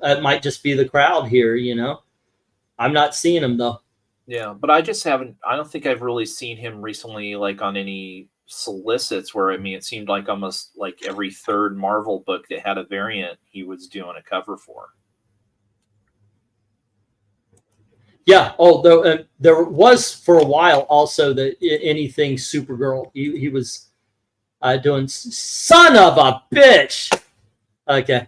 S2: it might just be the crowd here, I'm not seeing them though.
S1: Yeah, but I don't think I've really seen him recently, like on any solicits where, I mean, it seemed like almost like every third Marvel book that had a variant, he was doing a cover for.
S2: Yeah. Oh, there was for a while also that anything Supergirl. He was doing son of a bitch. Okay,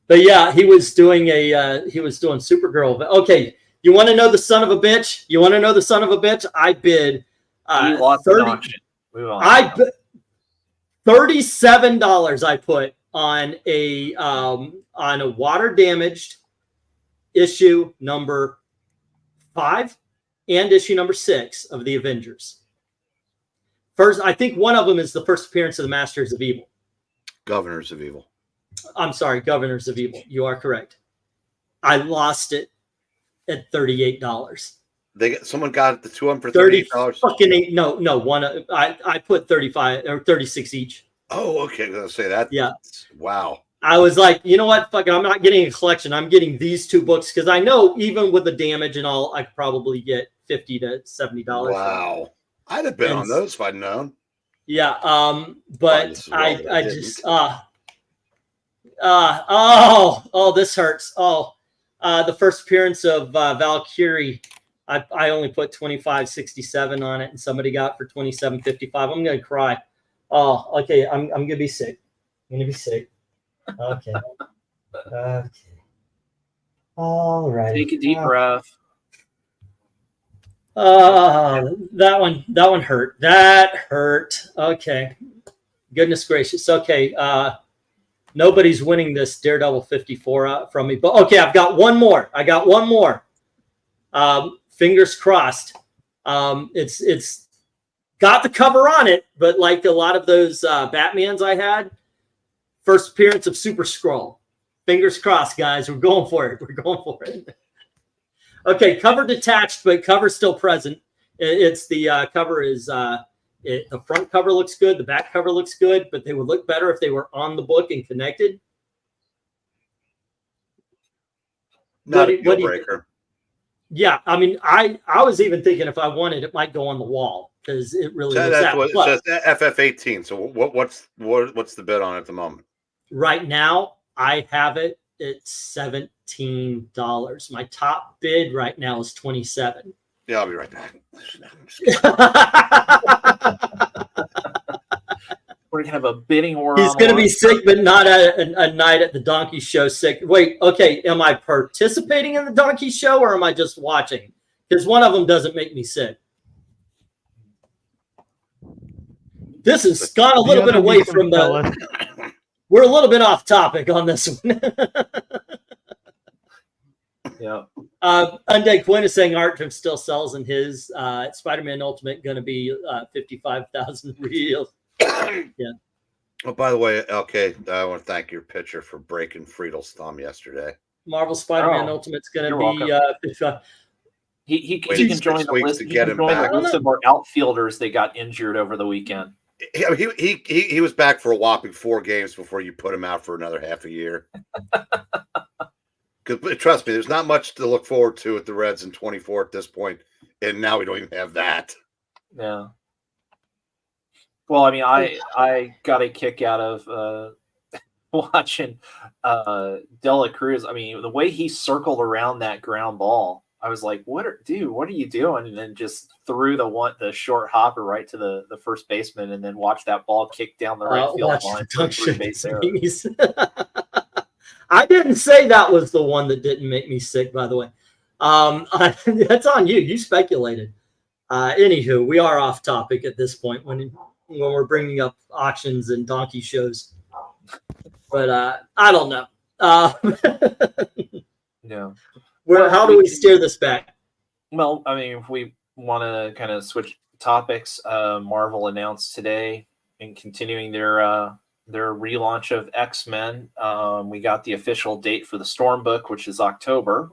S2: but yeah, he was doing Supergirl. Okay, you want to know the son of a bitch? You want to know the son of a bitch? I bid $37. I put on a water damaged issue number 5 and issue number 6 of the Avengers. First, I think one of them is the first appearance of the Masters of Evil.
S3: Governors of Evil.
S2: I'm sorry, Governors of Evil. You are correct. I lost it at $38.
S3: Someone got the 2 of them for $38.
S2: Fucking eight. No, one. I put 35 or 36 each.
S3: Oh, okay. Let's say that.
S2: Yeah.
S3: Wow.
S2: I was like, you know what? Fuck it. I'm not getting a collection. I'm getting these 2 books because I know even with the damage and all, I could probably get $50 to $70.
S3: Wow. I'd have been on those if I'd known.
S2: Yeah. But this hurts. The first appearance of Valkyrie, I only put $25.67 on it, and somebody got it for $27.55. I'm gonna cry. Oh, okay. I'm gonna be sick. Okay. All right.
S1: Take a deep breath.
S2: That one hurt. That hurt. Okay. Goodness gracious. Okay. Nobody's winning this Daredevil 54 from me. But okay, I've got one more. Fingers crossed. It's got the cover on it, but like a lot of those Batmans I had, first appearance of Super Skrull. Fingers crossed, guys. We're going for it. Okay, cover detached, but cover still present. It's the cover is the front cover looks good, the back cover looks good, but they would look better if they were on the book and connected.
S3: Not a deal breaker.
S2: Yeah, I mean, I was even thinking if I wanted, it might go on the wall because it really is that.
S3: What it says FF18. So what's the bid on it at the moment?
S2: Right now, I have it at $17. My top bid right now is $27.
S3: Yeah, I'll be right back.
S1: We're gonna have a bidding war.
S2: He's gonna be sick, but not a night at the Donkey Show sick. Wait, okay, am I participating in the Donkey Show or am I just watching? Because one of them doesn't make me sick. This has gone a little bit away from the. We're a little bit off topic on this one.
S1: Yeah.
S2: Undead Quinn is saying Art still sells in his Spider-Man Ultimate going to be 55,000 reels. Yeah.
S3: Oh, by the way, okay, I want to thank your pitcher for breaking Friedel's thumb yesterday.
S2: Marvel Spider-Man Ultimate's going to be 55.
S1: He can join the list. He can join the list of more outfielders that got injured over the weekend.
S3: He was back for a whopping 4 games before you put him out for another half a year. Because trust me, there's not much to look forward to at the Reds in 24 at this point, and now we don't even have that.
S1: Yeah. Well, I mean, I got a kick out of watching Dela Cruz. I mean, the way he circled around that ground ball, I was like, what are you doing? And then just threw the short hopper right to the first baseman, and then watched that ball kick down the right field line for a 3-base error.
S2: I didn't say that was the one that didn't make me sick, by the way. That's on you. You speculated. Anywho, we are off topic at this point when we're bringing up auctions and donkey shows. But I don't know.
S1: Yeah.
S2: How do we steer this back?
S1: Well, I mean, if we want to kind of switch topics, Marvel announced today, and continuing their relaunch of X-Men, we got the official date for the Storm book, which is October.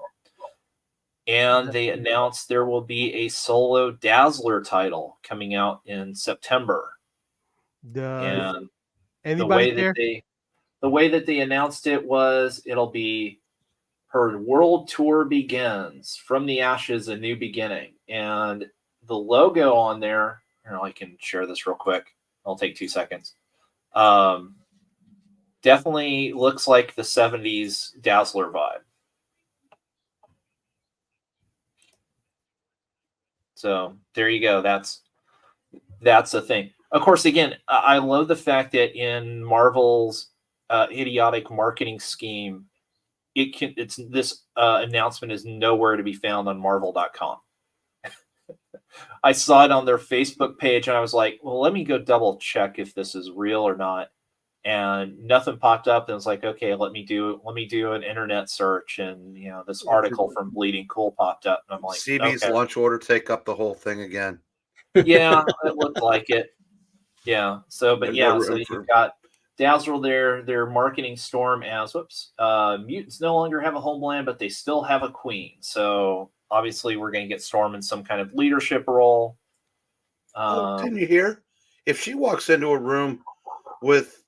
S1: And they announced there will be a solo Dazzler title coming out in September. And the way that they announced it was it'll be her world tour begins, from the ashes, a new beginning. And the logo on there, I can share this real quick. It'll take 2 seconds. Definitely looks like the 70s Dazzler vibe. So there you go. That's a thing. Of course, again, I love the fact that in Marvel's idiotic marketing scheme, this announcement is nowhere to be found on Marvel.com. I saw it on their Facebook page, and I was like, well, let me go double check if this is real or not. And nothing popped up. And I was like, okay, let me do an internet search, and this article from Bleeding Cool popped up, and I'm like,
S3: CB's
S1: okay.
S3: lunch order take up the whole thing again.
S1: Yeah, it looked like it. Yeah. So, but so you've got Dazzle there. They're marketing Storm as mutants no longer have a homeland, but they still have a queen. So obviously, we're going to get Storm in some kind of leadership role.
S3: Didn't you hear? If she walks into a room with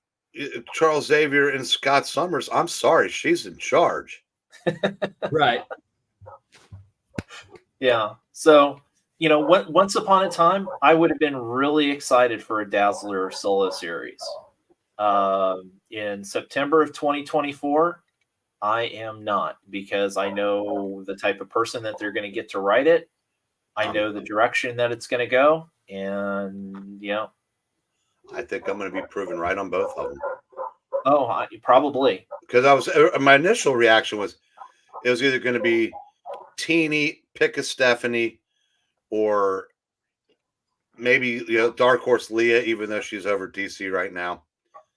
S3: Charles Xavier and Scott Summers, I'm sorry, she's in charge.
S2: Right.
S1: Yeah. So, once upon a time, I would have been really excited for a Dazzler solo series. In September of 2024, I am not, because I know the type of person that they're going to get to write it. I know the direction that it's going to go. And,
S3: I think I'm going to be proven right on both of them.
S1: Oh, probably.
S3: Because my initial reaction was, it was either going to be Teeny, pick a Stephanie, or maybe Dark Horse Leah, even though she's over DC right now.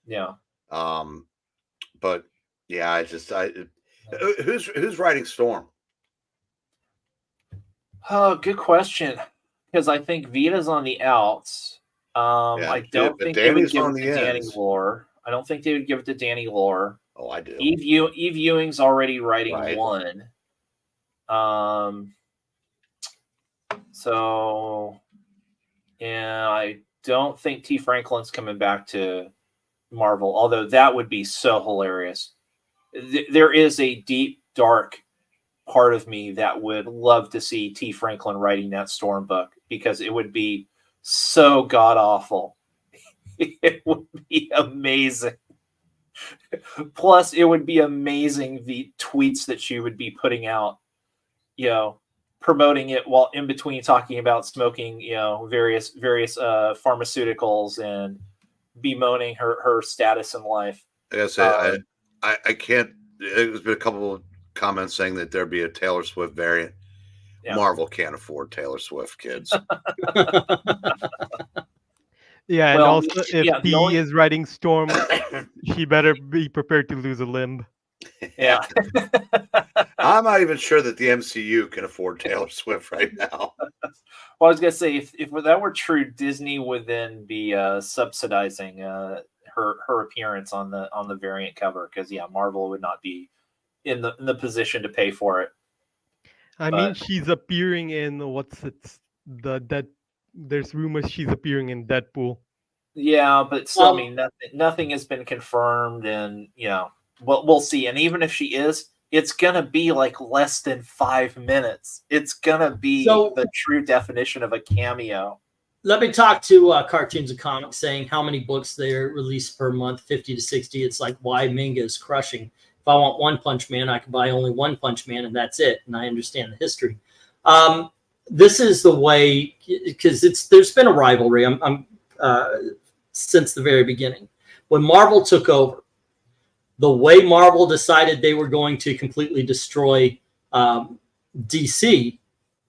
S1: Yeah.
S3: But yeah, who's writing Storm?
S1: Oh, good question. Because I think Vita's on the outs. I don't think they would give it to Danny Lore. I don't think they would give it to Danny Lore.
S3: Oh, I do.
S1: Eve Ewing's already writing one. So, yeah, I don't think T. Franklin's coming back to Marvel, although that would be so hilarious. There is a deep, dark part of me that would love to see T. Franklin writing that Storm book, because it would be so god-awful. It would be amazing. Plus, it would be amazing the tweets that she would be putting out, promoting it while in between talking about smoking, various pharmaceuticals and bemoaning her status in life.
S3: I gotta say, I can't. There's been a couple of comments saying that there'd be a Taylor Swift variant. Yeah. Marvel can't afford Taylor Swift, kids.
S4: Yeah, and also if T is writing Storm, she better be prepared to lose a limb.
S1: Yeah.
S3: I'm not even sure that the MCU can afford Taylor Swift right now.
S1: Well, I was gonna say, if that were true, Disney would then be subsidizing her appearance on the variant cover, because Marvel would not be in the position to pay for it.
S4: I mean, she's appearing in there's rumors she's appearing in Deadpool.
S1: Yeah, but still, I mean, nothing has been confirmed, and we'll see. And even if she is, it's gonna be like less than 5 minutes. It's gonna be the true definition of a cameo.
S2: let me talk to Cartoons and Comics, saying how many books they release per month, 50 to 60. It's like why manga is crushing. If I want One Punch Man, I can buy only One Punch Man, and that's it. And I understand the history. This is the way, because there's been a rivalry. Since the very beginning, when Marvel took over, the way Marvel decided they were going to completely destroy DC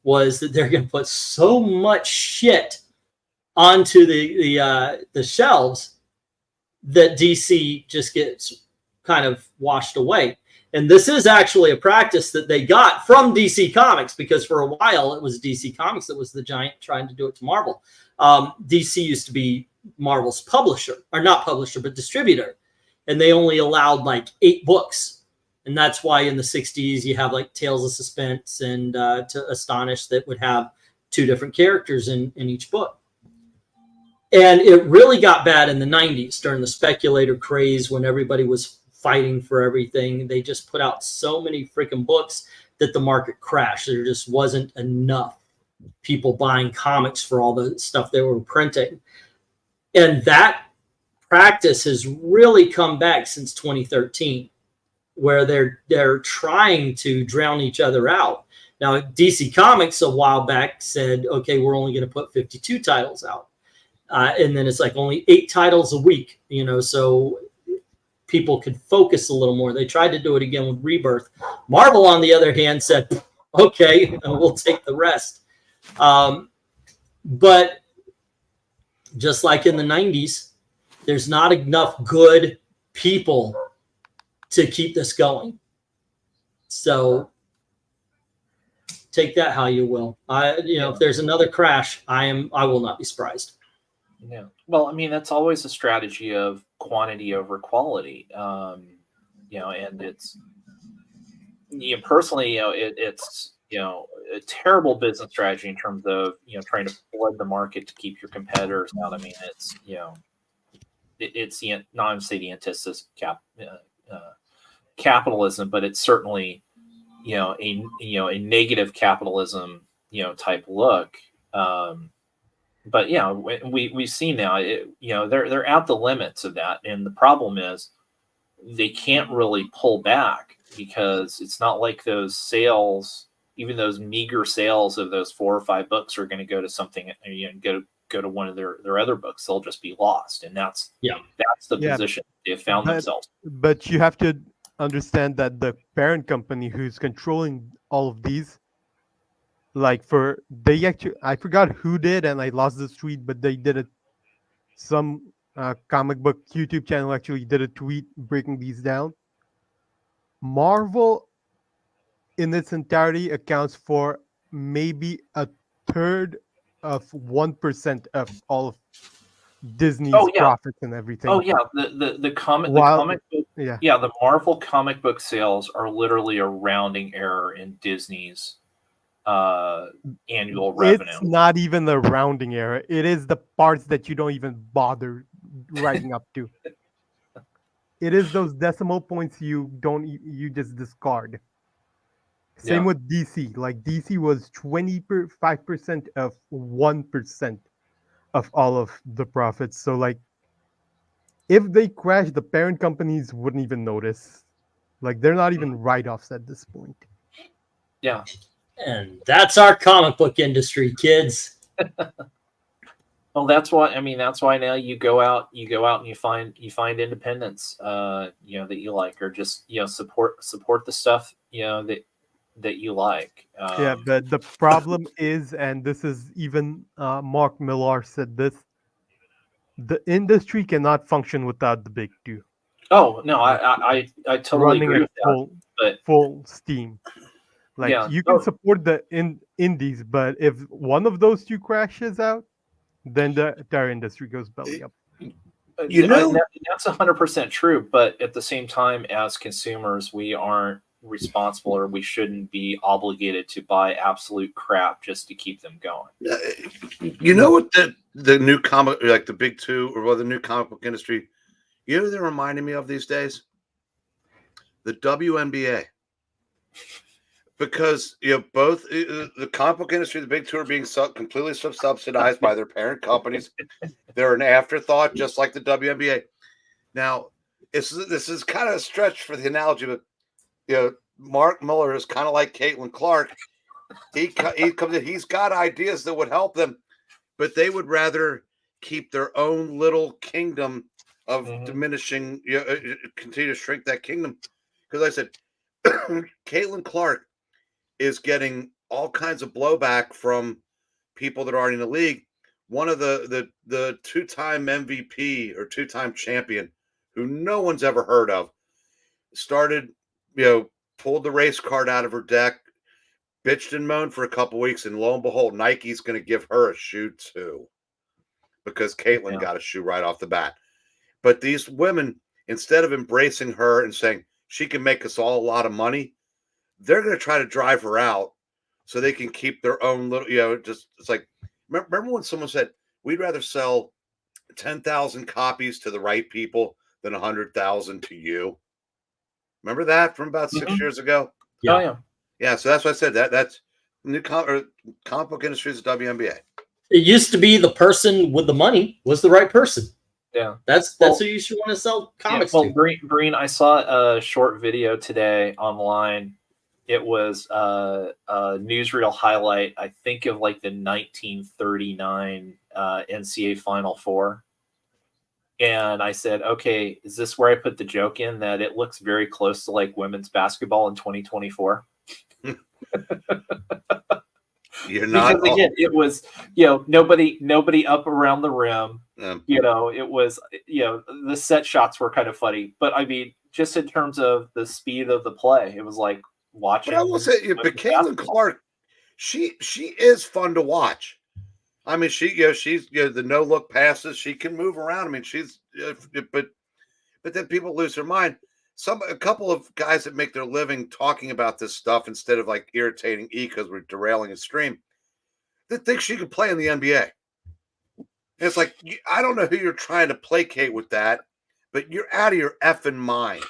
S2: was that they're going to put so much shit onto the shelves that DC just gets kind of washed away. And this is actually a practice that they got from DC Comics, because for a while it was DC Comics that was the giant trying to do it to Marvel. DC used to be Marvel's publisher, or not publisher, but distributor. And they only allowed like 8 books. And that's why in the 60s you have like Tales of Suspense and To Astonish that would have 2 different characters in each book. And it really got bad in the 90s during the speculator craze when everybody was fighting for everything. They just put out so many freaking books that the market crashed. There just wasn't enough people buying comics for all the stuff they were printing. And that practice has really come back since 2013, where they're trying to drown each other out. Now, DC Comics a while back said, okay, we're only going to put 52 titles out. And then it's like only 8 titles a week, so people could focus a little more. They tried to do it again with Rebirth. Marvel, on the other hand, said, okay, we'll take the rest. But just like in the 90s, there's not enough good people to keep this going. So take that how you will. If there's another crash, I will not be surprised.
S1: Yeah. Well, I mean, that's always a strategy of quantity over quality. And it's, personally, it's, a terrible business strategy in terms of, trying to flood the market to keep your competitors out. I mean, it's, it's the, not to say the antithesis capitalism, but it's certainly, a negative capitalism, type look. But yeah, we've seen now, they're at the limits of that, and the problem is they can't really pull back, because it's not like those sales, even those meager sales of those 4 or 5 books, are going to go to something, go to one of their other books. They'll just be lost, and that's the position they've found themselves.
S4: But you have to understand that the parent company who's controlling all of these, I forgot who did, and I lost the tweet, but they did it. Some comic book YouTube channel actually did a tweet breaking these down. Marvel, in its entirety, accounts for maybe 1/3 of 1% of all of Disney's profits and everything.
S1: Oh yeah, the comic book, the Marvel comic book sales are literally a rounding error in Disney's annual revenue.
S4: It's not even the rounding error. It is the parts that you don't even bother writing up to. It is those decimal points you just discard. Same with DC. Like DC was 25% of 1% of all of the profits. So like, if they crash, the parent companies wouldn't even notice. Like, they're not even write-offs at this point.
S1: Yeah.
S2: And that's our comic book industry, kids.
S1: Well, that's why now you go out and you find independents, that you like, or just, support the stuff, that you like.
S4: But the problem is, and this is even Mark Millar said this, the industry cannot function without the big 2.
S1: Oh no, I totally agree with that.
S4: Full steam. Like, you can support the indies, but if one of those 2 crashes out, then the entire industry goes belly up.
S1: That's 100% true. But at the same time, as consumers, we aren't responsible, or we shouldn't be obligated to buy absolute crap just to keep them going.
S3: You know what the new comic, like the big 2, or the new comic book industry, they're reminding me of these days? The WNBA. because both the comic book industry, the big two, are being completely subsidized by their parent companies. They're an afterthought, just like the WNBA. Now, this is kind of a stretch for the analogy, but Mark Miller is kind of like Caitlin Clark. He comes in, he's got ideas that would help them, but they would rather keep their own little kingdom of diminishing, continue to shrink that kingdom. Because I said, Caitlin Clark is getting all kinds of blowback from people that are already in the league. One of the two-time MVP or two-time champion, who no one's ever heard of, started, pulled the race card out of her deck, bitched and moaned for a couple weeks, and lo and behold, Nike's going to give her a shoe too, because Caitlin got a shoe right off the bat. But these women, instead of embracing her and saying she can make us all a lot of money, they're going to try to drive her out so they can keep their own little, it's like, remember when someone said, we'd rather sell 10,000 copies to the right people than 100,000 to you? Remember that from about 6 years ago?
S1: Yeah. Oh, yeah.
S3: Yeah, so that's what I said. That's new comic book industry is the WNBA.
S2: It used to be the person with the money was the right person.
S1: Yeah,
S2: that's who you should want to sell comics to.
S1: Breen, I saw a short video today online. It was a newsreel highlight, I think, of like the 1939 NCAA Final Four. And I said, okay, is this where I put the joke in that it looks very close to like women's basketball in 2024?
S3: You're not,
S1: because again, it was, nobody up around the rim. It was, the set shots were kind of funny, but I mean, just in terms of the speed of the play, it was like watching.
S3: But I will say, but Caitlin Clark, she is fun to watch. I mean, she's the no look passes. She can move around. I mean, she's, but then people lose their mind. A couple of guys that make their living talking about this stuff instead of like irritating because we're derailing a stream, that think she could play in the NBA. And it's like, I don't know who you're trying to placate with that, but you're out of your effing mind.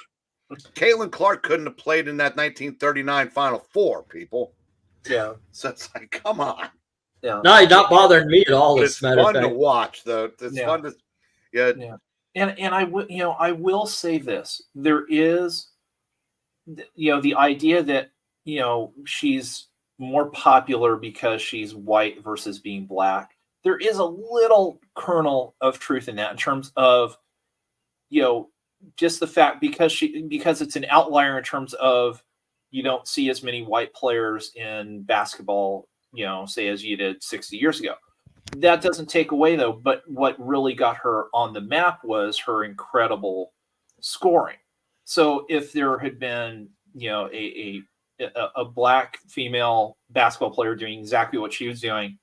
S3: Caitlin Clark couldn't have played in that 1939 Final Four, people.
S1: Yeah.
S3: So it's like, come on.
S2: Yeah. No, you're not bothering me at all.
S3: It's fun to watch, though. It's fun to, yeah.
S1: And I will say this: there is, the idea that she's more popular because she's white versus being black. There is a little kernel of truth in that, in terms of, just the fact because it's an outlier in terms of you don't see as many white players in basketball, say as you did 60 years ago. That doesn't take away, though, but what really got her on the map was her incredible scoring. So if there had been, a black female basketball player doing exactly what she was doing,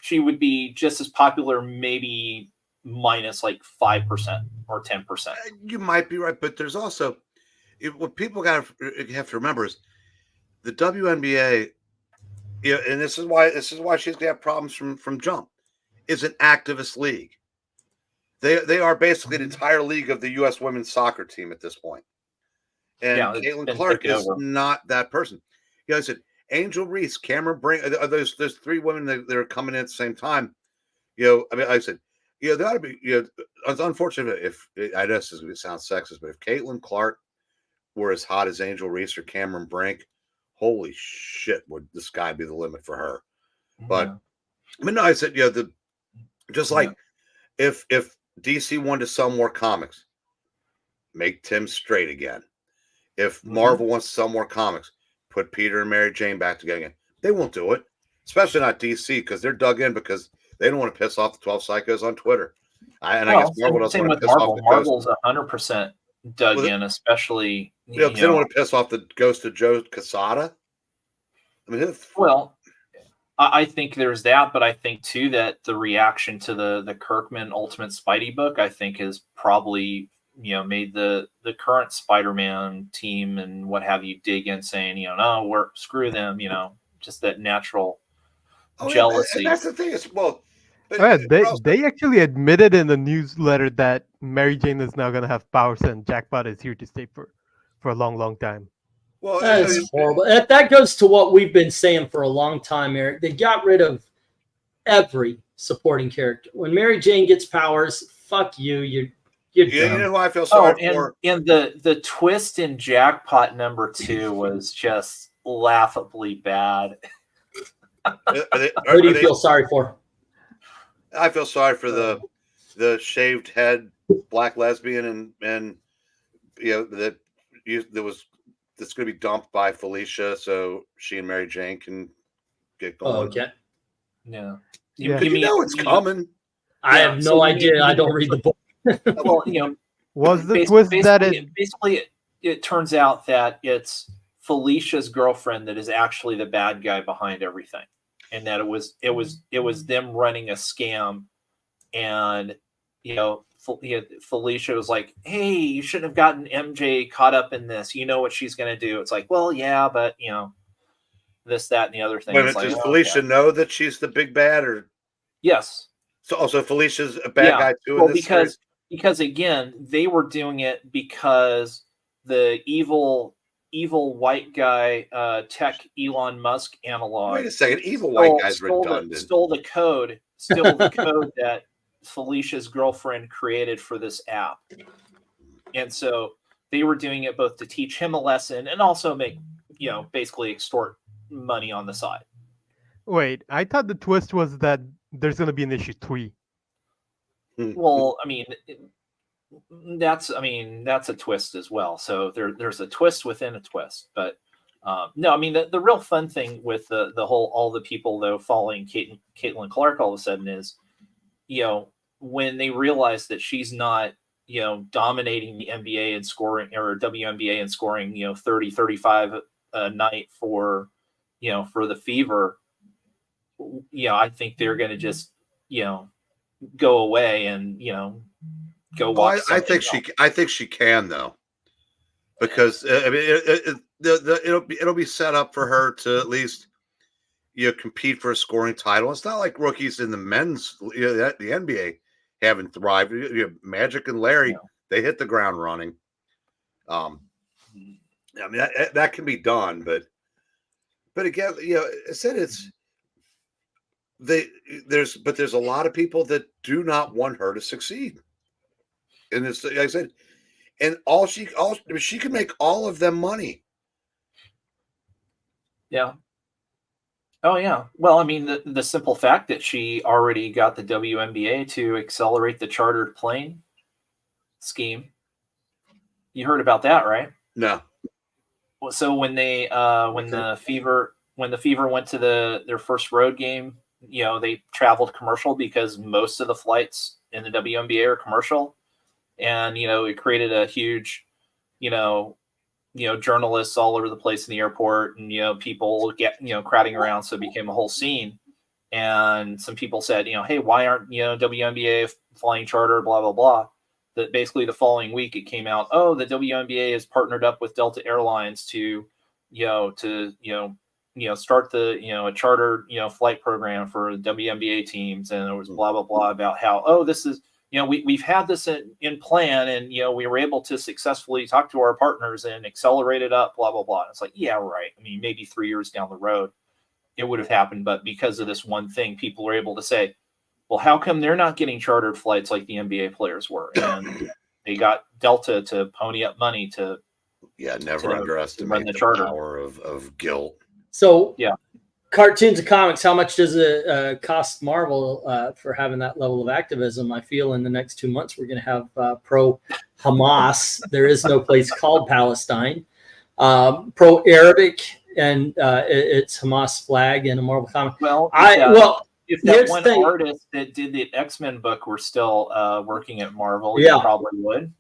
S1: she would be just as popular, maybe minus like 5% or 10%.
S3: You might be right, but there's also what people have to remember is the WNBA. And this is why she's gonna have problems from jump. Is an activist league. They are basically the entire league of the U.S. women's soccer team at this point. And Caitlin Clark is not that person. I said Angel Reese, Cameron Brink. There's three women that are coming in at the same time. I said, there ought to be. It's unfortunate if I know this is going to sound sexist, but if Caitlin Clark were as hot as Angel Reese or Cameron Brink, holy shit, would the sky be the limit for her? But I mean, no, I said, if DC wanted to sell more comics, make Tim straight again. If Marvel wants to sell more comics, put Peter and Mary Jane back together again. They won't do it, especially not DC, because they're dug in because they don't want to piss off the 12 psychos on Twitter. I guess Marvel doesn't want to piss off the
S1: Marvel's 100% dug in, especially.
S3: They don't want to piss off the ghost of Joe Quesada. I mean,
S1: I think there's that, but I think too that the reaction to the Kirkman Ultimate Spidey book, I think, is probably made the current Spider-Man team and what have you dig in, saying no, screw them, just that natural jealousy.
S3: Yeah, that's the thing.
S4: They actually admitted in the newsletter that Mary Jane is now going to have powers and Jackpot is here to stay for a long, long time.
S3: Well,
S2: that is horrible. That goes to what we've been saying for a long time, Eric. They got rid of every supporting character. When Mary Jane gets powers, fuck you. You're
S3: you know who I feel sorry for?
S1: And the twist in Jackpot number 2 was just laughably bad.
S2: Who do you feel sorry for?
S3: I feel sorry for the shaved head black lesbian and that's going to be dumped by Felicia, so she and Mary Jane can get going.
S2: Oh, okay.
S1: Yeah.
S3: You know it's coming.
S2: I have no idea. I don't read the book.
S1: Well,
S4: was the twist that
S1: it turns out that it's Felicia's girlfriend that is actually the bad guy behind everything, and that it was them running a scam, and Felicia was like, "Hey, you shouldn't have gotten MJ caught up in this. You know what she's going to do." It's like, well, yeah, but this, that, and the other thing.
S3: Wait, does Felicia know that she's the big bad, or
S1: yes?
S3: So also Felicia's a bad guy too.
S1: Well, because again, they were doing it because the evil white guy tech Elon Musk analog.
S3: Wait a second, evil white guy's redundant.
S1: Stole the code that Felicia's girlfriend created for this app, and so they were doing it both to teach him a lesson and also make basically extort money on the side.
S4: Wait, I thought the twist was that there's going to be an issue 3.
S1: Well, I mean, that's a twist as well. So there's a twist within a twist. But no, I mean, the real fun thing with the whole, all the people though following Caitlin Clark all of a sudden is, when they realize that she's not, dominating the NBA and scoring, or WNBA and scoring, 30, 35 a night for the Fever, I think they're going to just, go away and go watch.
S3: I think she can though, because I mean it'll be set up for her to at least compete for a scoring title. It's not like rookies in the men's the NBA haven't thrived. Magic and Larry, they hit the ground running. I mean that can be done, but again, I said there's a lot of people that do not want her to succeed, and it's like I said, and she can make all of them money.
S1: Yeah. Oh yeah. Well, I mean, the simple fact that she already got the WNBA to accelerate the chartered plane scheme. You heard about that, right?
S3: No.
S1: So when the Fever went to their first road game, they traveled commercial because most of the flights in the WNBA are commercial, and it created a huge, journalists all over the place in the airport, and people get crowding around, so it became a whole scene. And some people said, hey, why aren't WNBA flying charter, blah blah blah. That basically the following week it came out, oh, the WNBA has partnered up with Delta Airlines to start the a charter flight program for WNBA teams, and there was blah blah blah about how, oh, this is we've had this in plan, and we were able to successfully talk to our partners and accelerate it up, blah blah blah. And it's like, yeah, right. I mean, maybe 3 years down the road it would have happened, but because of this one thing, people were able to say, well, how come they're not getting chartered flights like the NBA players were? And they got Delta to pony up money to
S3: never underestimate the power of guilt.
S2: So cartoons and comics, how much does it cost Marvel for having that level of activism? I feel in the next 2 months we're going to have pro Hamas. There is no place called Palestine. Pro Arabic, and it's Hamas flag in a Marvel comic.
S1: If that one artist that did the X-Men book were still working at Marvel, you probably would.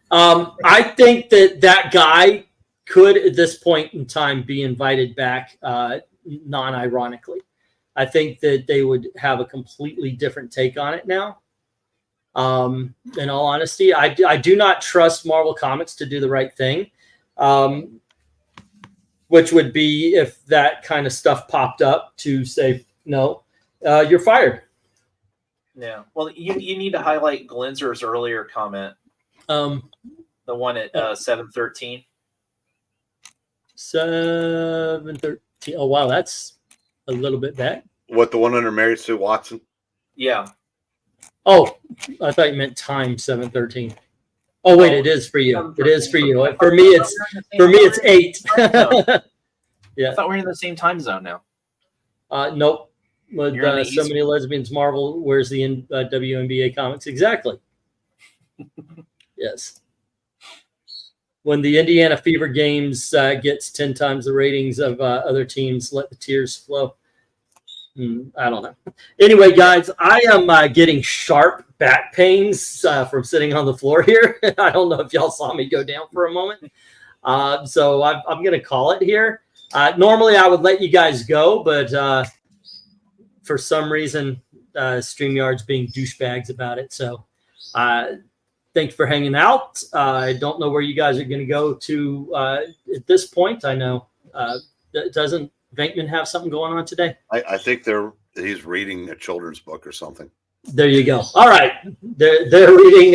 S2: I think that guy could, at this point in time, be invited back non-ironically. I think that they would have a completely different take on it now. In all honesty, I do not trust Marvel Comics to do the right thing, which would be if that kind of stuff popped up to say, no, you're fired.
S1: Yeah. Well, you need to highlight Glinzer's earlier comment. The one at 7:13.
S2: 713. Oh wow, that's a little bit back.
S3: What, the one under Mary Sue Watson?
S1: Yeah.
S2: Oh, I thought you meant time 713. Oh wait, it is for you. It is for you. For me, it's 8. Yeah.
S1: I thought we were in the same time zone now.
S2: Nope. With so
S1: East.
S2: many lesbians, Marvel. Where's the WNBA comics? Exactly. Yes. When the Indiana Fever Games gets 10 times the ratings of other teams, let the tears flow. I don't know. Anyway, guys, I am getting sharp back pains from sitting on the floor here. I don't know if y'all saw me go down for a moment. So I'm going to call it here. Normally, I would let you guys go, but for some reason, StreamYard's being douchebags about it. So thanks for hanging out. I don't know where you guys are going to go to at this point. I know. Doesn't Venkman have something going on today?
S3: I think he's reading a children's book or something.
S2: There you go. All right. They're reading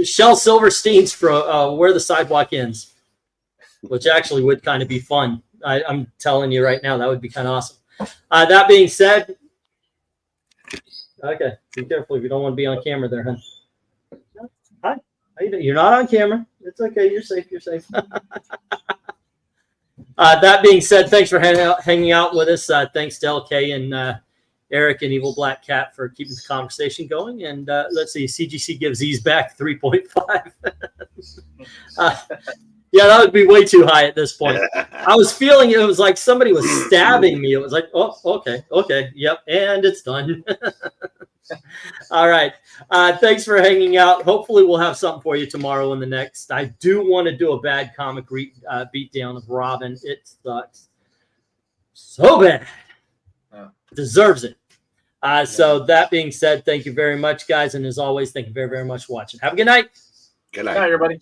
S2: Shel Silverstein's Where the Sidewalk Ends, which actually would kind of be fun. I'm telling you right now, that would be kind of awesome. That being said, okay, be careful if you don't want to be on camera there, hon. Hi. How you doing? You're not on camera. It's okay. You're safe. You're safe. That being said, thanks for hanging out with us. Thanks to LK and Eric and Evil Black Cat for keeping the conversation going. And let's see, CGC gives these back 3.5. Yeah, that would be way too high at this point. I was feeling it was like somebody was stabbing me. It was like, oh, okay, yep, and it's done. All right. Thanks for hanging out. Hopefully we'll have something for you tomorrow in the next. I do want to do a bad comic beatdown of Robin. It sucks so bad. Deserves it. So that being said, thank you very much, guys. And as always, thank you very, very much for watching. Have a good night.
S3: Good night,
S1: Good night, everybody.